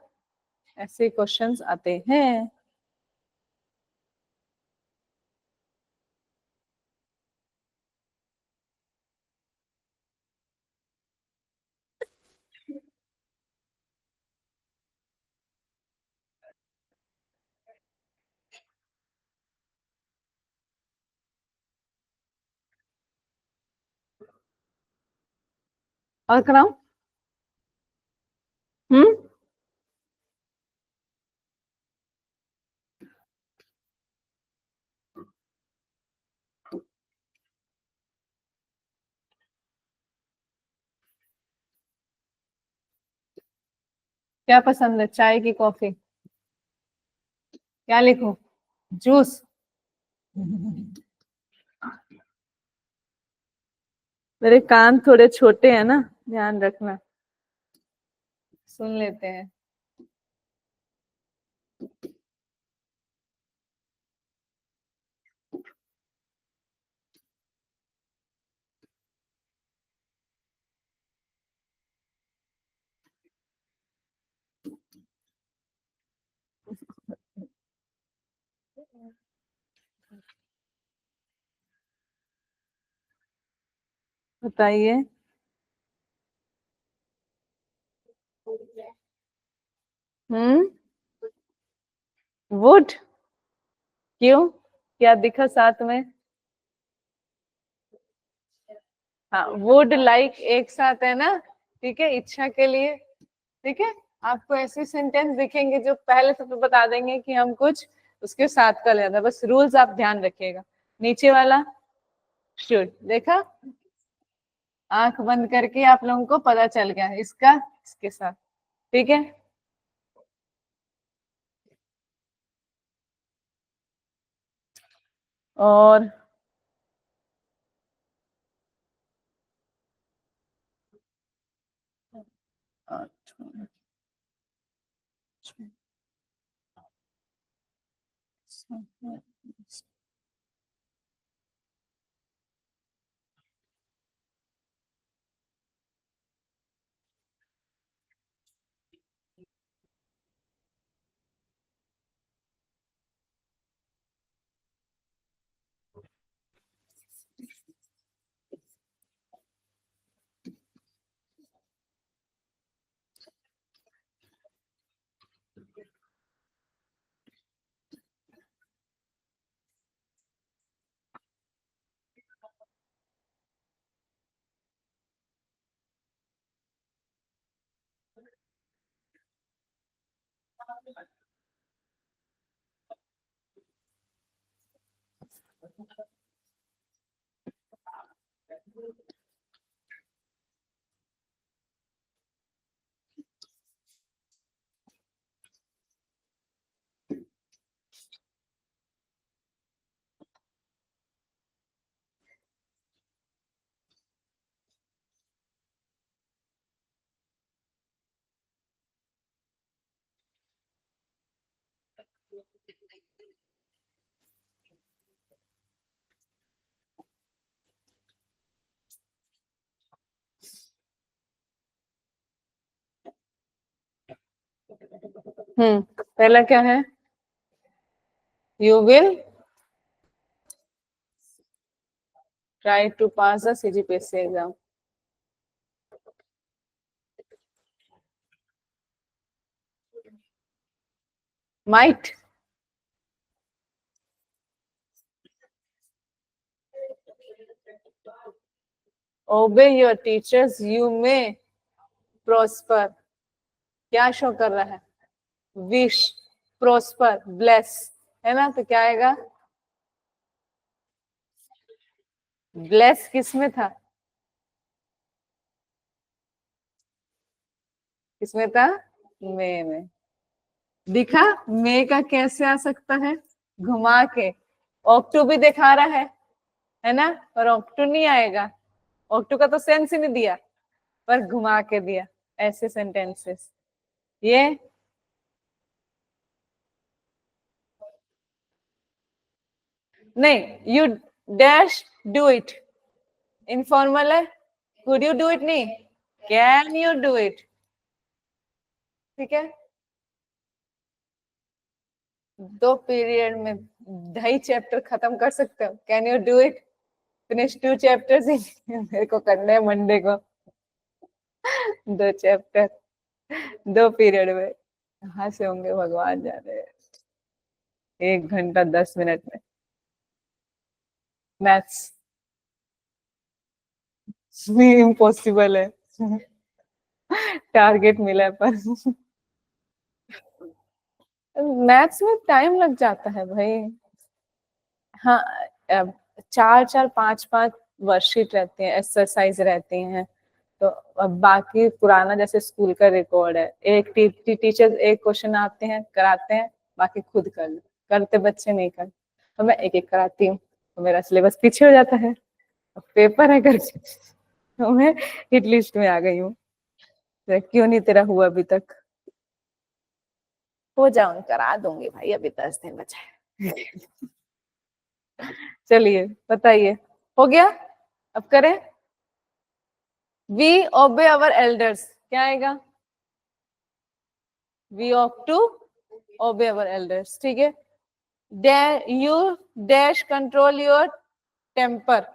ऐसे क्वेश्चंस आते हैं। और कराऊं? हम्म। क्या पसंद है, चाय की कॉफी? क्या लिखूं? जूस। मेरे कान थोड़े छोटे हैं ना, ध्यान रखना। सुन लेते हैं। बताइए। हम्म। वुड। क्यों? क्या दिखा साथ में? हाँ, वुड लाइक एक साथ है ना, ठीक है, इच्छा के लिए। ठीक है। आपको ऐसे सेंटेंस दिखेंगे जो पहले से तो बता देंगे कि हम कुछ उसके साथ का लेना, बस रूल्स आप ध्यान रखिएगा। नीचे वाला शुड देखा, आंख बंद करके आप लोगों को पता चल गया इसका इसके साथ, ठीक है। और पहला क्या है? You will try to pass the CGPSC exam. Might, obey your teachers, you may prosper. क्या शो कर रहा है? विश, प्रोस्पर, ब्लेस, है ना? तो क्या आएगा? ब्लेस किस में था? किसमें था? मे में। दिखा मे का कैसे आ सकता है? घुमा के। ऑक्टू भी दिखा रहा है ना? पर ऑक्टू नहीं आएगा, ऑक्टू का तो सेंस ही नहीं दिया, पर घुमा के दिया। ऐसे सेंटेंसेस ये नहीं। You dash do it, informal है। कुड यू डू इट नहीं, कैन यू डू इट। ठीक है, 2 पीरियड में 2.5 चैप्टर खत्म कर सकते हो। Can you do it? Finish 2 chapters ही मेरे को करने हैं मंडे को। 2 चैप्टर 2 पीरियड में, कहाँ से होंगे भगवान जाने। 1 घंटा 10 मिनट में मैथ्स भी इम्पॉसिबल है। टारगेट मिला है पर मैथ्स में टाइम लग जाता है भाई। हाँ, 4-4 5-5 वर्कशीट रहती हैं, एक्सरसाइज रहती हैं। तो अब बाकी पुराना जैसे स्कूल का रिकॉर्ड है, एक टीचर एक क्वेश्चन आते हैं कराते हैं, बाकी खुद कर लो। करते बच्चे नहीं कर, तो मैं एक एक कराती हूँ, तो मेरा सिलेबस पीछे हो जाता है। पेपर है करके तो मैं हिट लिस्ट में आ गई हूँ। क्यों नहीं तेरा हुआ अभी तक? हो जाऊंगी, करा दूंगी भाई, अभी 10 दिन बचा है। चलिए बताइए, हो गया? अब करें। वी ओबे अवर एल्डर्स, क्या आएगा? We of to obey our elders. ठीक है, you dash control your temper,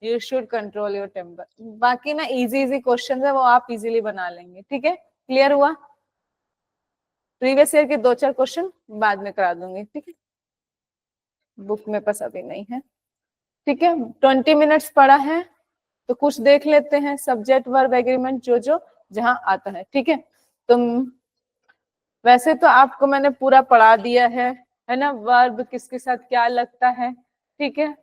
you should control your temper. बाकी ना इजी इजी क्वेश्चन है, वो आप इजीली बना लेंगे। ठीक है, क्लियर हुआ? प्रीवियस ईयर के 2-4 क्वेश्चन बाद में करा दूंगी। ठीक है, बुक में पास अभी नहीं है। ठीक है, 20 मिनट्स पड़ा है, तो कुछ देख लेते हैं सब्जेक्ट वर्ब एग्रीमेंट जो जो जहां आता है। ठीक है, तुम वैसे तो आपको मैंने पूरा पढ़ा दिया है ना? वर्ब किसके साथ क्या लगता है। ठीक है,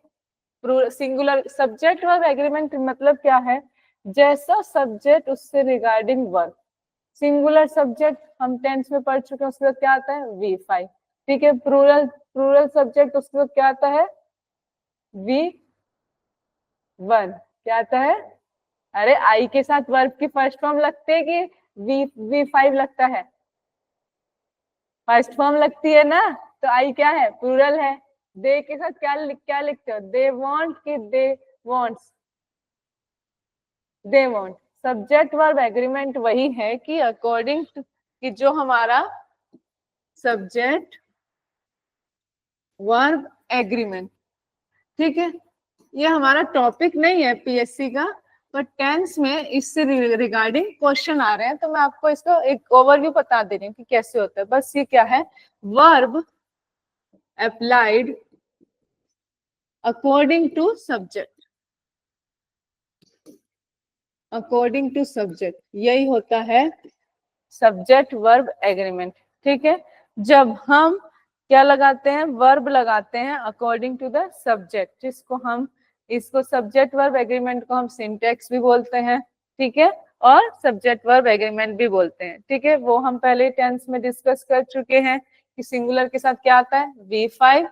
सिंगुलर सब्जेक्ट वर्ब एग्रीमेंट मतलब क्या है? जैसा सब्जेक्ट उससे रिगार्डिंग वर्ब। सिंगुलर सब्जेक्ट हम टेंस में पढ़ चुके हैं, उसके बाद क्या आता है? V5। ठीक है, प्लूरल प्लूरल सब्जेक्ट उसके बाद क्या आता है? V1। क्या आता है? अरे आई के साथ वर्ब की फर्स्ट फॉर्म लगते है कि V5 लगता है? फर्स्ट फॉर्म लगती है ना, तो आई क्या है? प्लूरल है। दे के साथ क्या लिखते हो? दे वांट कि दे wants? They want. Subject verb agreement वही है कि अकॉर्डिंग टू कि जो हमारा सब्जेक्ट वर्ब एग्रीमेंट। ठीक है, ये हमारा टॉपिक नहीं है पीएससी का, पर टेंस में इससे रिगार्डिंग क्वेश्चन आ रहे हैं, तो मैं आपको इसको एक ओवरव्यू बता दे रही हूँ कि कैसे होता है। बस ये क्या है? Verb applied according to subject, according to subject, यही होता है सब्जेक्ट वर्ब एग्रीमेंट। ठीक है, जब हम क्या लगाते हैं? वर्ब लगाते हैं अकॉर्डिंग टू द सब्जेक्ट, जिसको हम इसको सब्जेक्ट वर्ब एग्रीमेंट को हम सिंटेक्स भी बोलते हैं। ठीक है, और सब्जेक्ट वर्ब एग्रीमेंट भी बोलते हैं। ठीक है, वो हम पहले टेंस में डिस्कस कर चुके हैं कि सिंगुलर के साथ क्या आता है? V5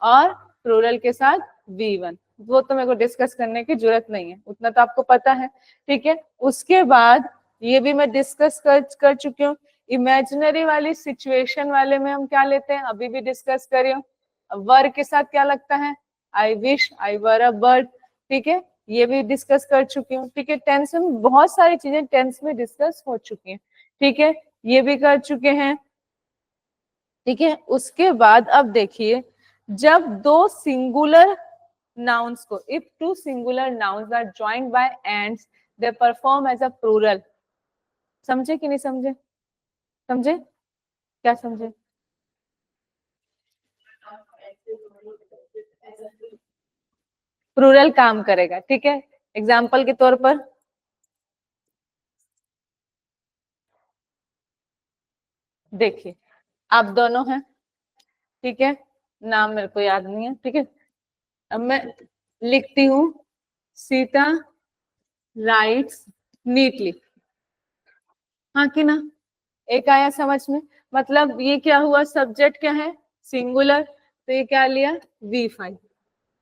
और प्लूरल के साथ V1। वो तो मेरे को डिस्कस करने की जरूरत नहीं है, उतना तो आपको पता है। ठीक है, उसके बाद ये भी मैं डिस्कस कर चुकी हूँ इमेजिनरी वाली सिचुएशन वाले में हम क्या लेते हैं, अभी भी डिस्कस करियो, वर के साथ क्या लगता है, आई wish, I were a bird, ठीक है, ये भी डिस्कस कर चुकी हूँ, ठीक है। टेंस में बहुत सारी चीजें टेंस में डिस्कस हो चुकी हैं, ठीक है, ये भी कर चुके हैं, ठीक है। उसके बाद अब देखिए, जब दो सिंगुलर nouns को, if two singular nouns are joined by ands, they perform as a plural। समझे कि नहीं समझे, समझे, क्या समझे, प्लूरल काम करेगा, ठीक है। एग्जाम्पल के तौर पर देखिए, आप दोनों हैं, ठीक है, नाम मेरे को याद नहीं है, ठीक है। अब मैं लिखती हूँ, सीता राइट्स नीटली, हाँ कि ना, एक आया समझ में, मतलब ये क्या हुआ, सब्जेक्ट क्या है, सिंगुलर, तो ये क्या लिया, V5,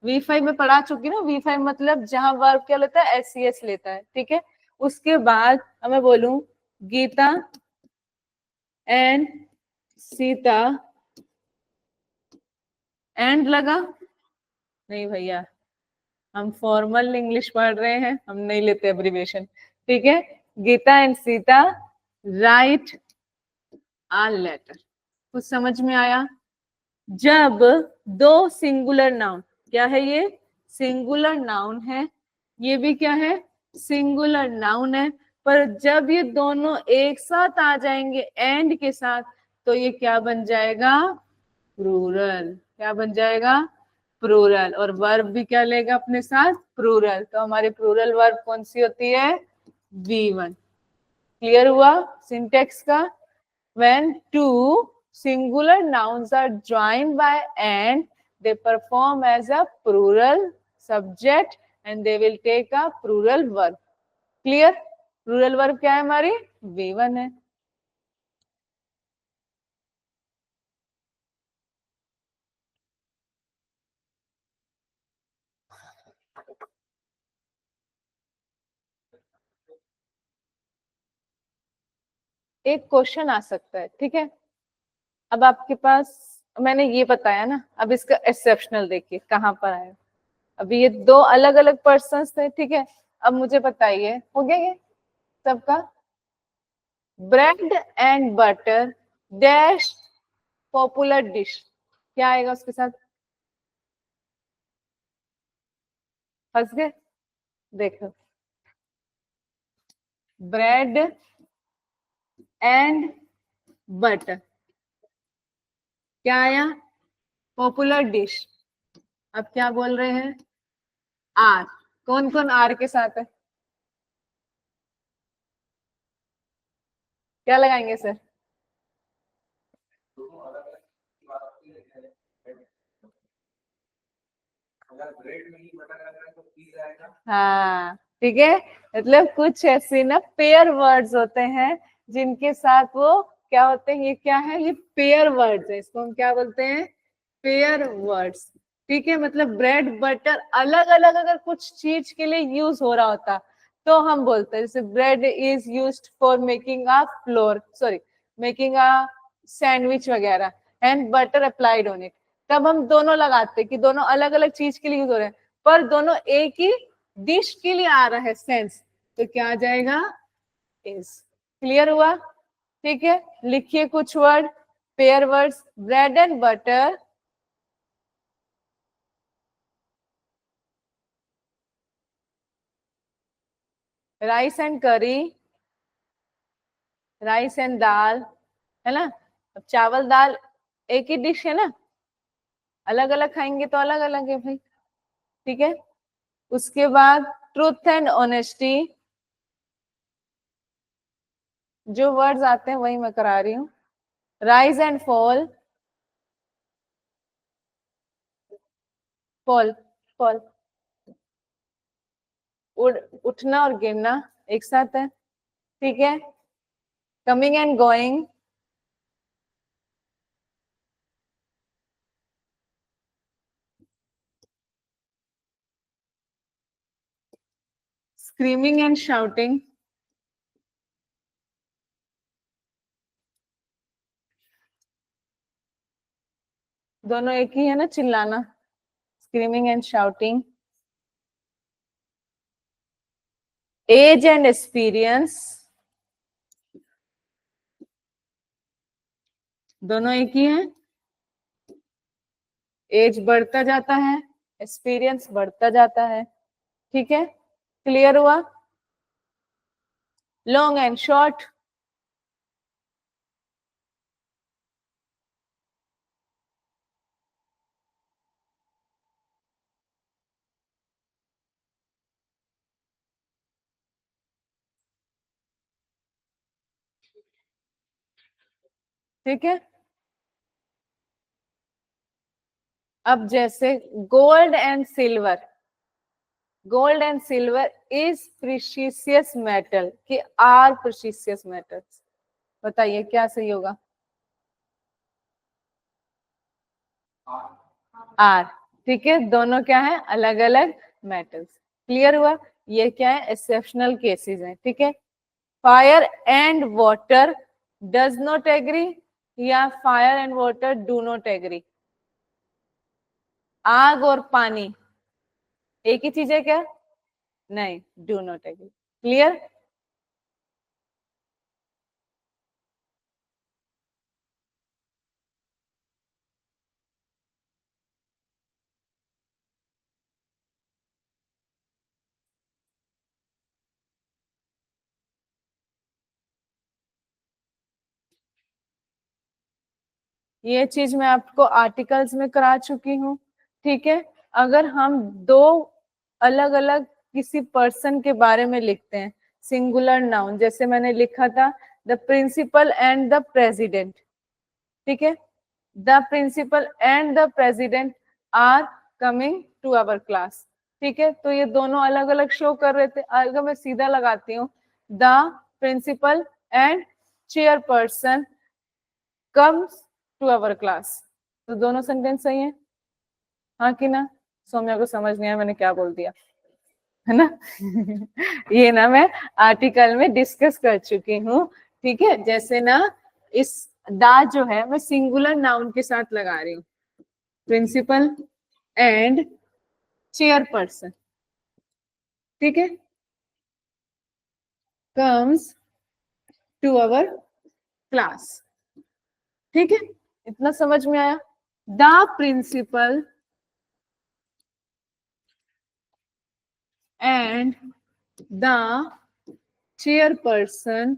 V5 में पढ़ा चुकी ना, V5 मतलब जहां वर्ब क्या लेता है, SES लेता है, ठीक है। उसके बाद अब मैं बोलूं, गीता एंड सीता, एंड लगा, नहीं भैया, हम फॉर्मल इंग्लिश पढ़ रहे हैं, हम नहीं लेते एब्रिविएशन, ठीक है। Gita and Sita write a letter, कुछ समझ में आया। जब दो सिंगुलर नाउन, क्या है ये, सिंगुलर नाउन है, ये भी क्या है, सिंगुलर नाउन है, पर जब ये दोनों एक साथ आ जाएंगे एंड के साथ, तो ये क्या बन जाएगा, प्लूरल, क्या बन जाएगा, प्लूरल, और वर्ब भी क्या लेगा अपने साथ, प्लूरल, तो हमारी प्लूरल वर्ब कौन सी होती है, V1। क्लियर हुआ सिंटेक्स का, when two singular nouns are joined by and, they perform as a plural subject and they will take a plural verb। clear, plural verb क्या है हमारी, V1 है। एक क्वेश्चन आ सकता है, ठीक है, अब आपके पास, मैंने ये बताया ना, अब इसका एक्सेप्शनल देखिए कहाँ पर आया, अभी ये दो अलग अलग पर्सन थे, ठीक है। अब मुझे बताइए, हो गया ये सबका, bread and butter dash popular dish, क्या आएगा उसके साथ, फंस गए, देखो, ब्रेड एंड बटर, क्या आया, पॉपुलर डिश, अब क्या बोल रहे हैं, आर, कौन कौन आर के साथ है, क्या लगाएंगे सर, हाँ, ठीक है, मतलब कुछ ऐसे ना पेयर वर्ड्स होते हैं जिनके साथ वो क्या होते हैं, ये क्या है, ये पेयर वर्ड्स है, इसको हम क्या बोलते हैं, पेयर वर्ड्स, ठीक है। मतलब ब्रेड बटर अलग अलग अगर कुछ चीज के लिए यूज हो रहा होता, तो हम बोलते हैं, जैसे bread is used for making a flour, sorry, making a sandwich वगैरह, and butter applied on it, तब हम दोनों लगाते कि दोनों अलग अलग चीज के लिए यूज हो रहे हैं, पर दोनों एक ही डिश के लिए आ रहा है सेंस, तो क्या आ जाएगा, इज। क्लियर हुआ, ठीक है। लिखिए कुछ word, pair words, bread and butter, rice and करी, राइस एंड दाल, है ना, अब चावल दाल एक ही डिश है ना, अलग अलग खाएंगे तो अलग अलग है भाई, ठीक है। उसके बाद ट्रूथ एंड ऑनेस्टी, जो वर्ड्स आते हैं वही मैं करा रही हूँ, rise and fall, fall, fall, उठना और गिरना एक साथ है, ठीक है। Coming and going, screaming and shouting, दोनों एक ही है ना, चिल्लाना, screaming and shouting. Age and experience, दोनों एक ही है। एज बढ़ता जाता है, एक्सपीरियंस बढ़ता जाता है, ठीक है, क्लियर हुआ। लॉन्ग एंड शॉर्ट, ठीक है। अब जैसे gold and silver, gold and silver is precious metal कि आर प्रीशियस मेटल्स, बताइए क्या सही होगा। आर, ठीक है, दोनों क्या है, अलग अलग मेटल्स, क्लियर हुआ। ये क्या है, एक्सेप्शनल केसेस हैं, ठीक है। Fire and water does not agree या fire and water do not agree. आग और पानी एक ही चीज है क्या, नहीं, डू नॉट एग्री, क्लियर। ये चीज मैं आपको आर्टिकल्स में करा चुकी हूँ, ठीक है। अगर हम दो अलग अलग किसी पर्सन के बारे में लिखते हैं, सिंगुलर नाउन, जैसे मैंने लिखा था the principal and the president, ठीक है, the principal and the president are coming to our class, ठीक है, तो ये दोनों अलग अलग शो कर रहे थे। अगर मैं सीधा लगाती हूँ the principal and chairperson comes to our class, तो दोनों सेंटेंस सही है, हाँ कि ना। सौम्या को समझ नहीं आया मैंने क्या बोल दिया, है ना। ये ना मैं आर्टिकल में डिस्कस कर चुकी हूँ, ठीक है। जैसे ना इस दा जो है मैं सिंगुलर नाउन के साथ लगा रही हूँ, प्रिंसिपल एंड चेयरपर्सन, ठीक है, कम्स टू आवर क्लास, ठीक है, इतना समझ में आया। The principal and the chairperson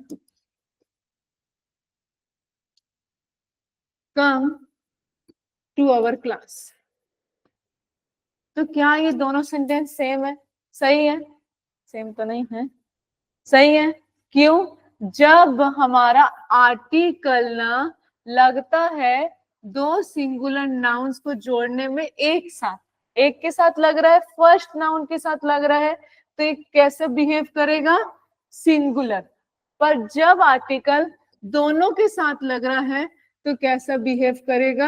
come to our class, तो क्या ये दोनों सेंटेंस सेम है, सही है, सेम तो नहीं है, सही है, क्यों, जब हमारा आर्टिकल ना लगता है दो सिंगुलर नाउन्स को जोड़ने में एक साथ, एक के साथ लग रहा है, फर्स्ट नाउन के साथ लग रहा है, तो ये कैसे बिहेव करेगा, सिंगुलर। पर जब आर्टिकल दोनों के साथ लग रहा है तो कैसा बिहेव करेगा,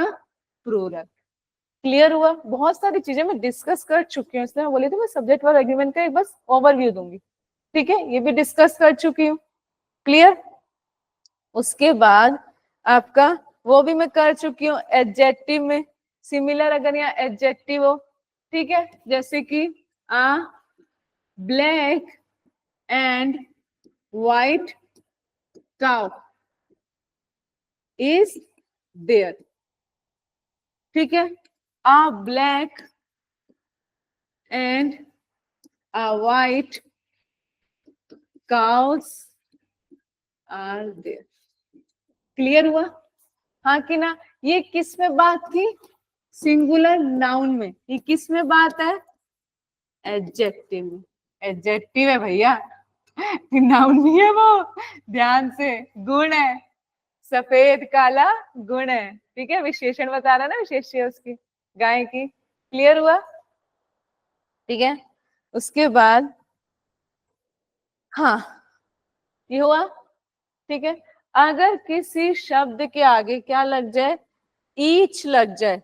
प्लूरल, क्लियर हुआ। बहुत सारी चीजें मैं डिस्कस कर चुकी हूँ, इसलिए मैं बोली थी मैं सब्जेक्ट वाला एग्रीमेंट का एक बस ओवरव्यू दूंगी, ठीक है, ये भी डिस्कस कर चुकी हूँ, क्लियर। उसके बाद आपका वो भी मैं कर चुकी हूँ एडजेक्टिव में, सिमिलर अगर यहाँ एडजेक्टिव हो, ठीक है, जैसे कि a black and white cow is there, ठीक है, a black and a white cows are there, clear हुआ, हाँ कि ना। ये किस में बात थी, सिंगुलर नाउन में, ये किस में बात है, एडजेक्टिव में, एडजेक्टिव है भैया, नाउन नहीं है वो, ध्यान से, गुण है, सफेद काला गुण है, ठीक है, विशेषण बता रहा ना, विशेष्य उसकी, गाय की, क्लियर हुआ, ठीक है। उसके बाद हाँ ये हुआ, ठीक है। अगर किसी शब्द के आगे क्या लग जाए, ईच लग जाए,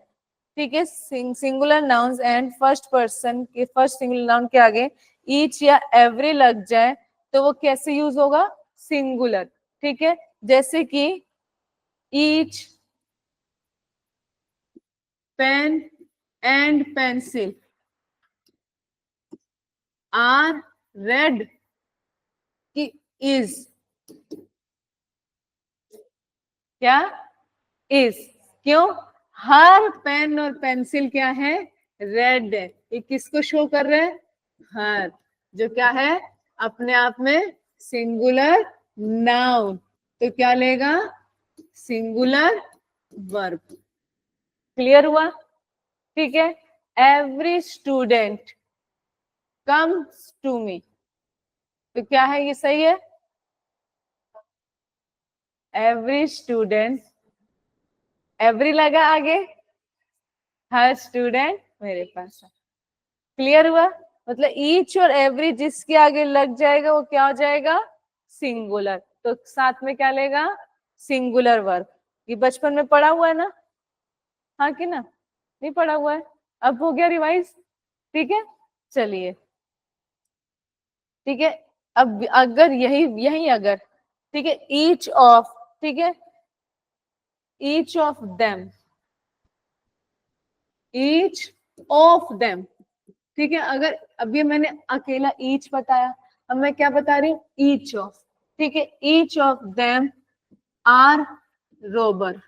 ठीक है, singular nouns and first person के फर्स्ट सिंगुलर नाउन के आगे ईच या एवरी लग जाए तो वो कैसे यूज होगा, सिंगुलर, ठीक है, जैसे कि each pen and pencil are red की इज, क्या इज, क्यों? हर पेन और पेंसिल क्या है? रेड है। ये किसको शो कर रहे हैं? हर, जो क्या है अपने आप में सिंगुलर नाउन, तो क्या लेगा? Singular verb. क्लियर हुआ? ठीक है। Every student comes to me, तो क्या है? ये सही है। एवरी स्टूडेंट, एवरी लगा आगे, हर स्टूडेंट मेरे पास है। क्लियर हुआ? मतलब ईच और एवरी जिसके आगे लग जाएगा वो क्या हो जाएगा? सिंगुलर। तो साथ में क्या लेगा? Singular verb. ये बचपन में पढ़ा हुआ है ना? हाँ कि ना? नहीं पढ़ा हुआ है? अब हो गया रिवाइज। ठीक है, चलिए। ठीक है, अब अगर यही यही अगर, ठीक है, ईच ऑफ, ठीक है, each of them, each of them, ठीक है। अगर अभी मैंने अकेला ईच बताया, अब मैं क्या बता रही हूँ? ईच ऑफ, ठीक है। Each of them are robber,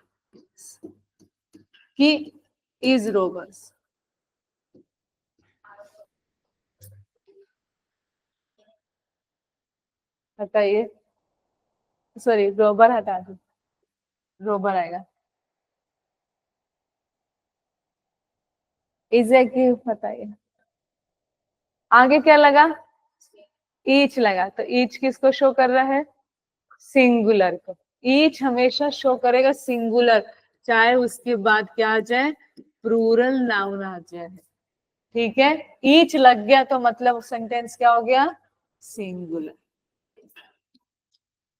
he is robbers. बताइए, सॉरी रोबर हटा दो, रोबर आएगा। इज है कि, बताइए आगे क्या लगा? ईच लगा, तो ईच किसको शो कर रहा है? सिंगुलर को। ईच हमेशा शो करेगा सिंगुलर, चाहे उसके बाद क्या आ जाए? प्लूरल नाउन आ जाए। ठीक है, ईच लग गया तो मतलब सेंटेंस क्या हो गया? सिंगुलर।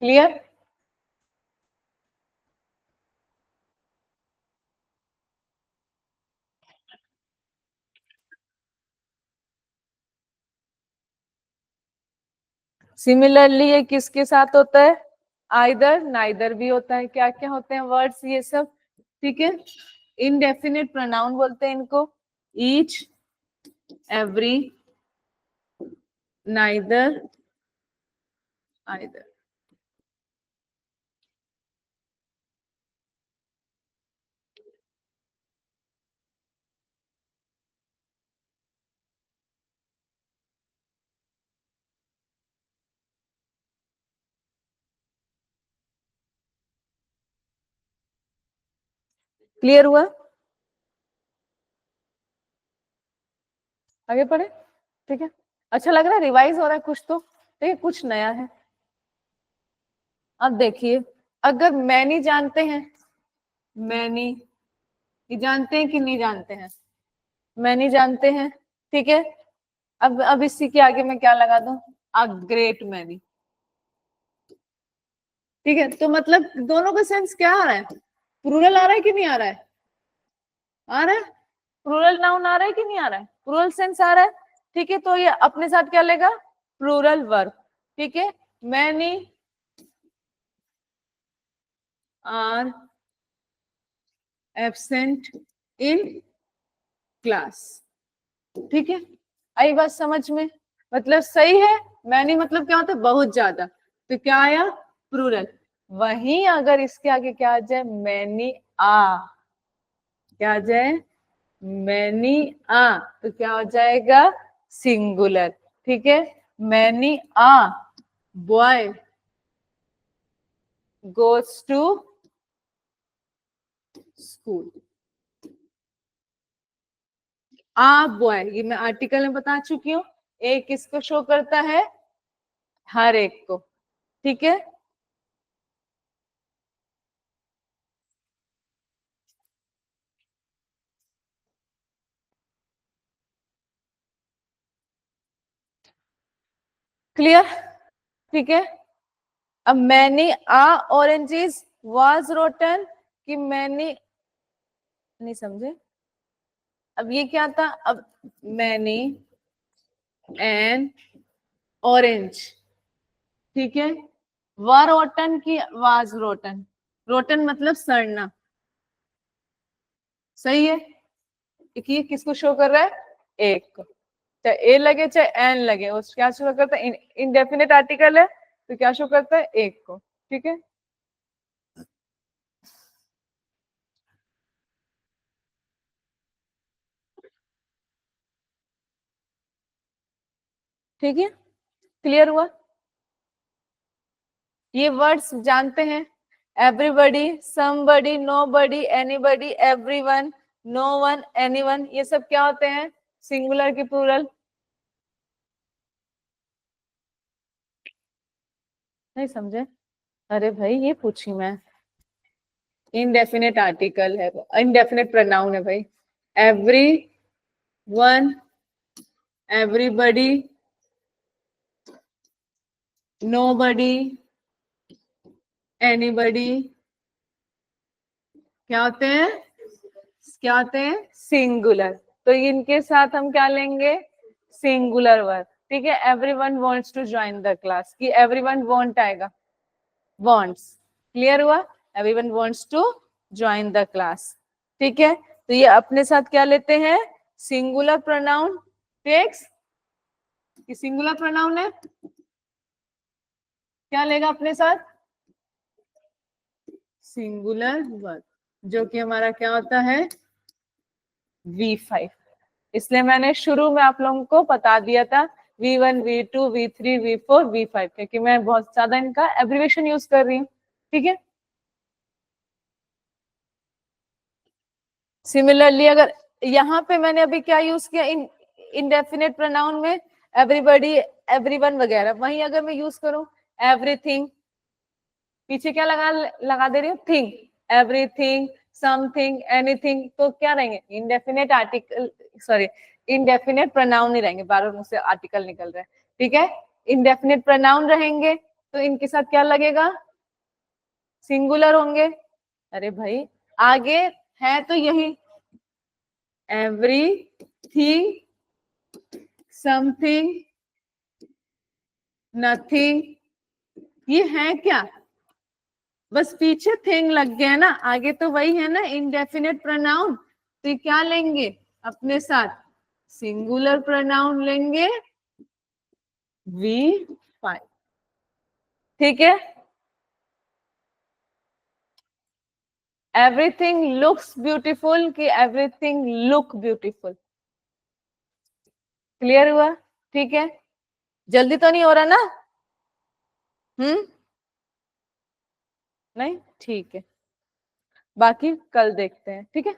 क्लियर? सिमिलरली ये किसके साथ होता है? आइदर नाइदर भी होता है। क्या क्या होते हैं वर्ड्स ये सब? ठीक है, इनडेफिनिट प्रोनाउन बोलते हैं इनको। Each, every, neither, either. Clear हुआ? आगे पढ़े? ठीक है, अच्छा लग रहा है? रिवाइज हो रहा है कुछ तो, ठीक है, कुछ नया है। अब देखिए, अगर मैनी जानते हैं, मैनी, ये जानते हैं कि नहीं जानते हैं? मैनी जानते हैं, ठीक है। अब इसी के आगे मैं क्या लगा दूं? A great many. ठीक है, तो मतलब दोनों का सेंस क्या आ रहा है? प्लूरल आ रहा है कि नहीं आ रहा है? आ रहा है। प्लूरल नाउन आ रहा है कि नहीं आ रहा है? प्लूरल सेंस आ रहा है। ठीक है, तो ये अपने साथ क्या लेगा? Plural verb. ठीक है, many are absent in class. ठीक है, आई बात समझ में? मतलब सही है। मैनी मतलब क्या होता है? बहुत ज्यादा। तो क्या आया? प्लूरल। वहीं अगर इसके आगे क्या आ जाए? मैनी आ, क्या आ जाए? मैनी आ, तो क्या हो जाएगा? सिंगुलर। ठीक है, many a boy goes to school. A boy, ये मैं आर्टिकल में बता चुकी हूँ। एक किसको शो करता है? हर एक को। ठीक है, क्लियर? ठीक है, अब many a oranges was rotten, कि मैनी, नहीं समझे? अब ये क्या था? अब मैनी एन ऑरेंज, ठीक है, वर रोटन की वाज रोटन। रोटन मतलब सड़ना, सही है। कि किसको शो कर रहा है, एक को, चाहे ए लगे चाहे एन लगे, उस क्या शो करता है, इनडेफिनेट आर्टिकल है तो क्या शो करता है, एक को। ठीक है, ठीक है, क्लियर हुआ। ये वर्ड्स जानते हैं, everybody, somebody, nobody, anybody, everyone, no one, anyone, ये सब क्या होते हैं, सिंगुलर की प्लूरल। नहीं समझे, अरे भाई ये पूछी मैं, इनडेफिनेट आर्टिकल है, इनडेफिनेट प्रोनाउन है भाई, every one, everybody, nobody, anybody, क्या होते हैं, क्या होते हैं, सिंगुलर। तो इनके साथ हम क्या लेंगे, सिंगुलर वर्ब। ठीक है, everyone wants to join the class, कि एवरीवन वांट आएगा, वांट्स, क्लियर हुआ, everyone wants to join the class. ठीक है, तो ये अपने साथ क्या लेते हैं, सिंगुलर प्रोनाउन टेक्स, कि सिंगुलर प्रोनाउन है, क्या लेगा अपने साथ, सिंगुलर वर्ब, जो कि हमारा क्या होता है, V5। इसलिए मैंने शुरू में आप लोगों को बता दिया था V1, V2, V3, V4, V5, क्योंकि मैं बहुत ज्यादा इनका एब्रिविएशन यूज कर रही हूँ। ठीक है, सिमिलरली अगर यहाँ पे मैंने अभी क्या यूज किया, इनडेफिनेट प्रोनाउन में एवरीबडी, एवरीवन वगैरह, वहीं अगर मैं यूज करूं एवरीथिंग, पीछे क्या लगा दे रही हूँ, थिंग, एवरीथिंग, समथिंग, एनीथिंग, तो क्या रहेंगे, indefinite article, sorry, indefinite pronoun ही रहेंगे, बार बार मुझसे आर्टिकल निकल रहा है। ठीक है, इनडेफिनेट प्रोनाउन रहेंगे तो इनके साथ क्या लगेगा, सिंगुलर होंगे। अरे भाई आगे है तो यही, एवरीथिंग, समथिंग, नथिंग, ये है क्या, बस पीछे थिंग लग गया ना, आगे तो वही है ना, इनडेफिनेट प्रोनाउन, तो ये क्या लेंगे अपने साथ, सिंगुलर प्रोनाउन लेंगे, V5। ठीक है, एवरीथिंग लुक्स ब्यूटीफुल, कि एवरीथिंग लुक ब्यूटीफुल, क्लियर हुआ। ठीक है, जल्दी तो नहीं हो रहा ना, नहीं, ठीक है, बाकी कल देखते हैं। ठीक है।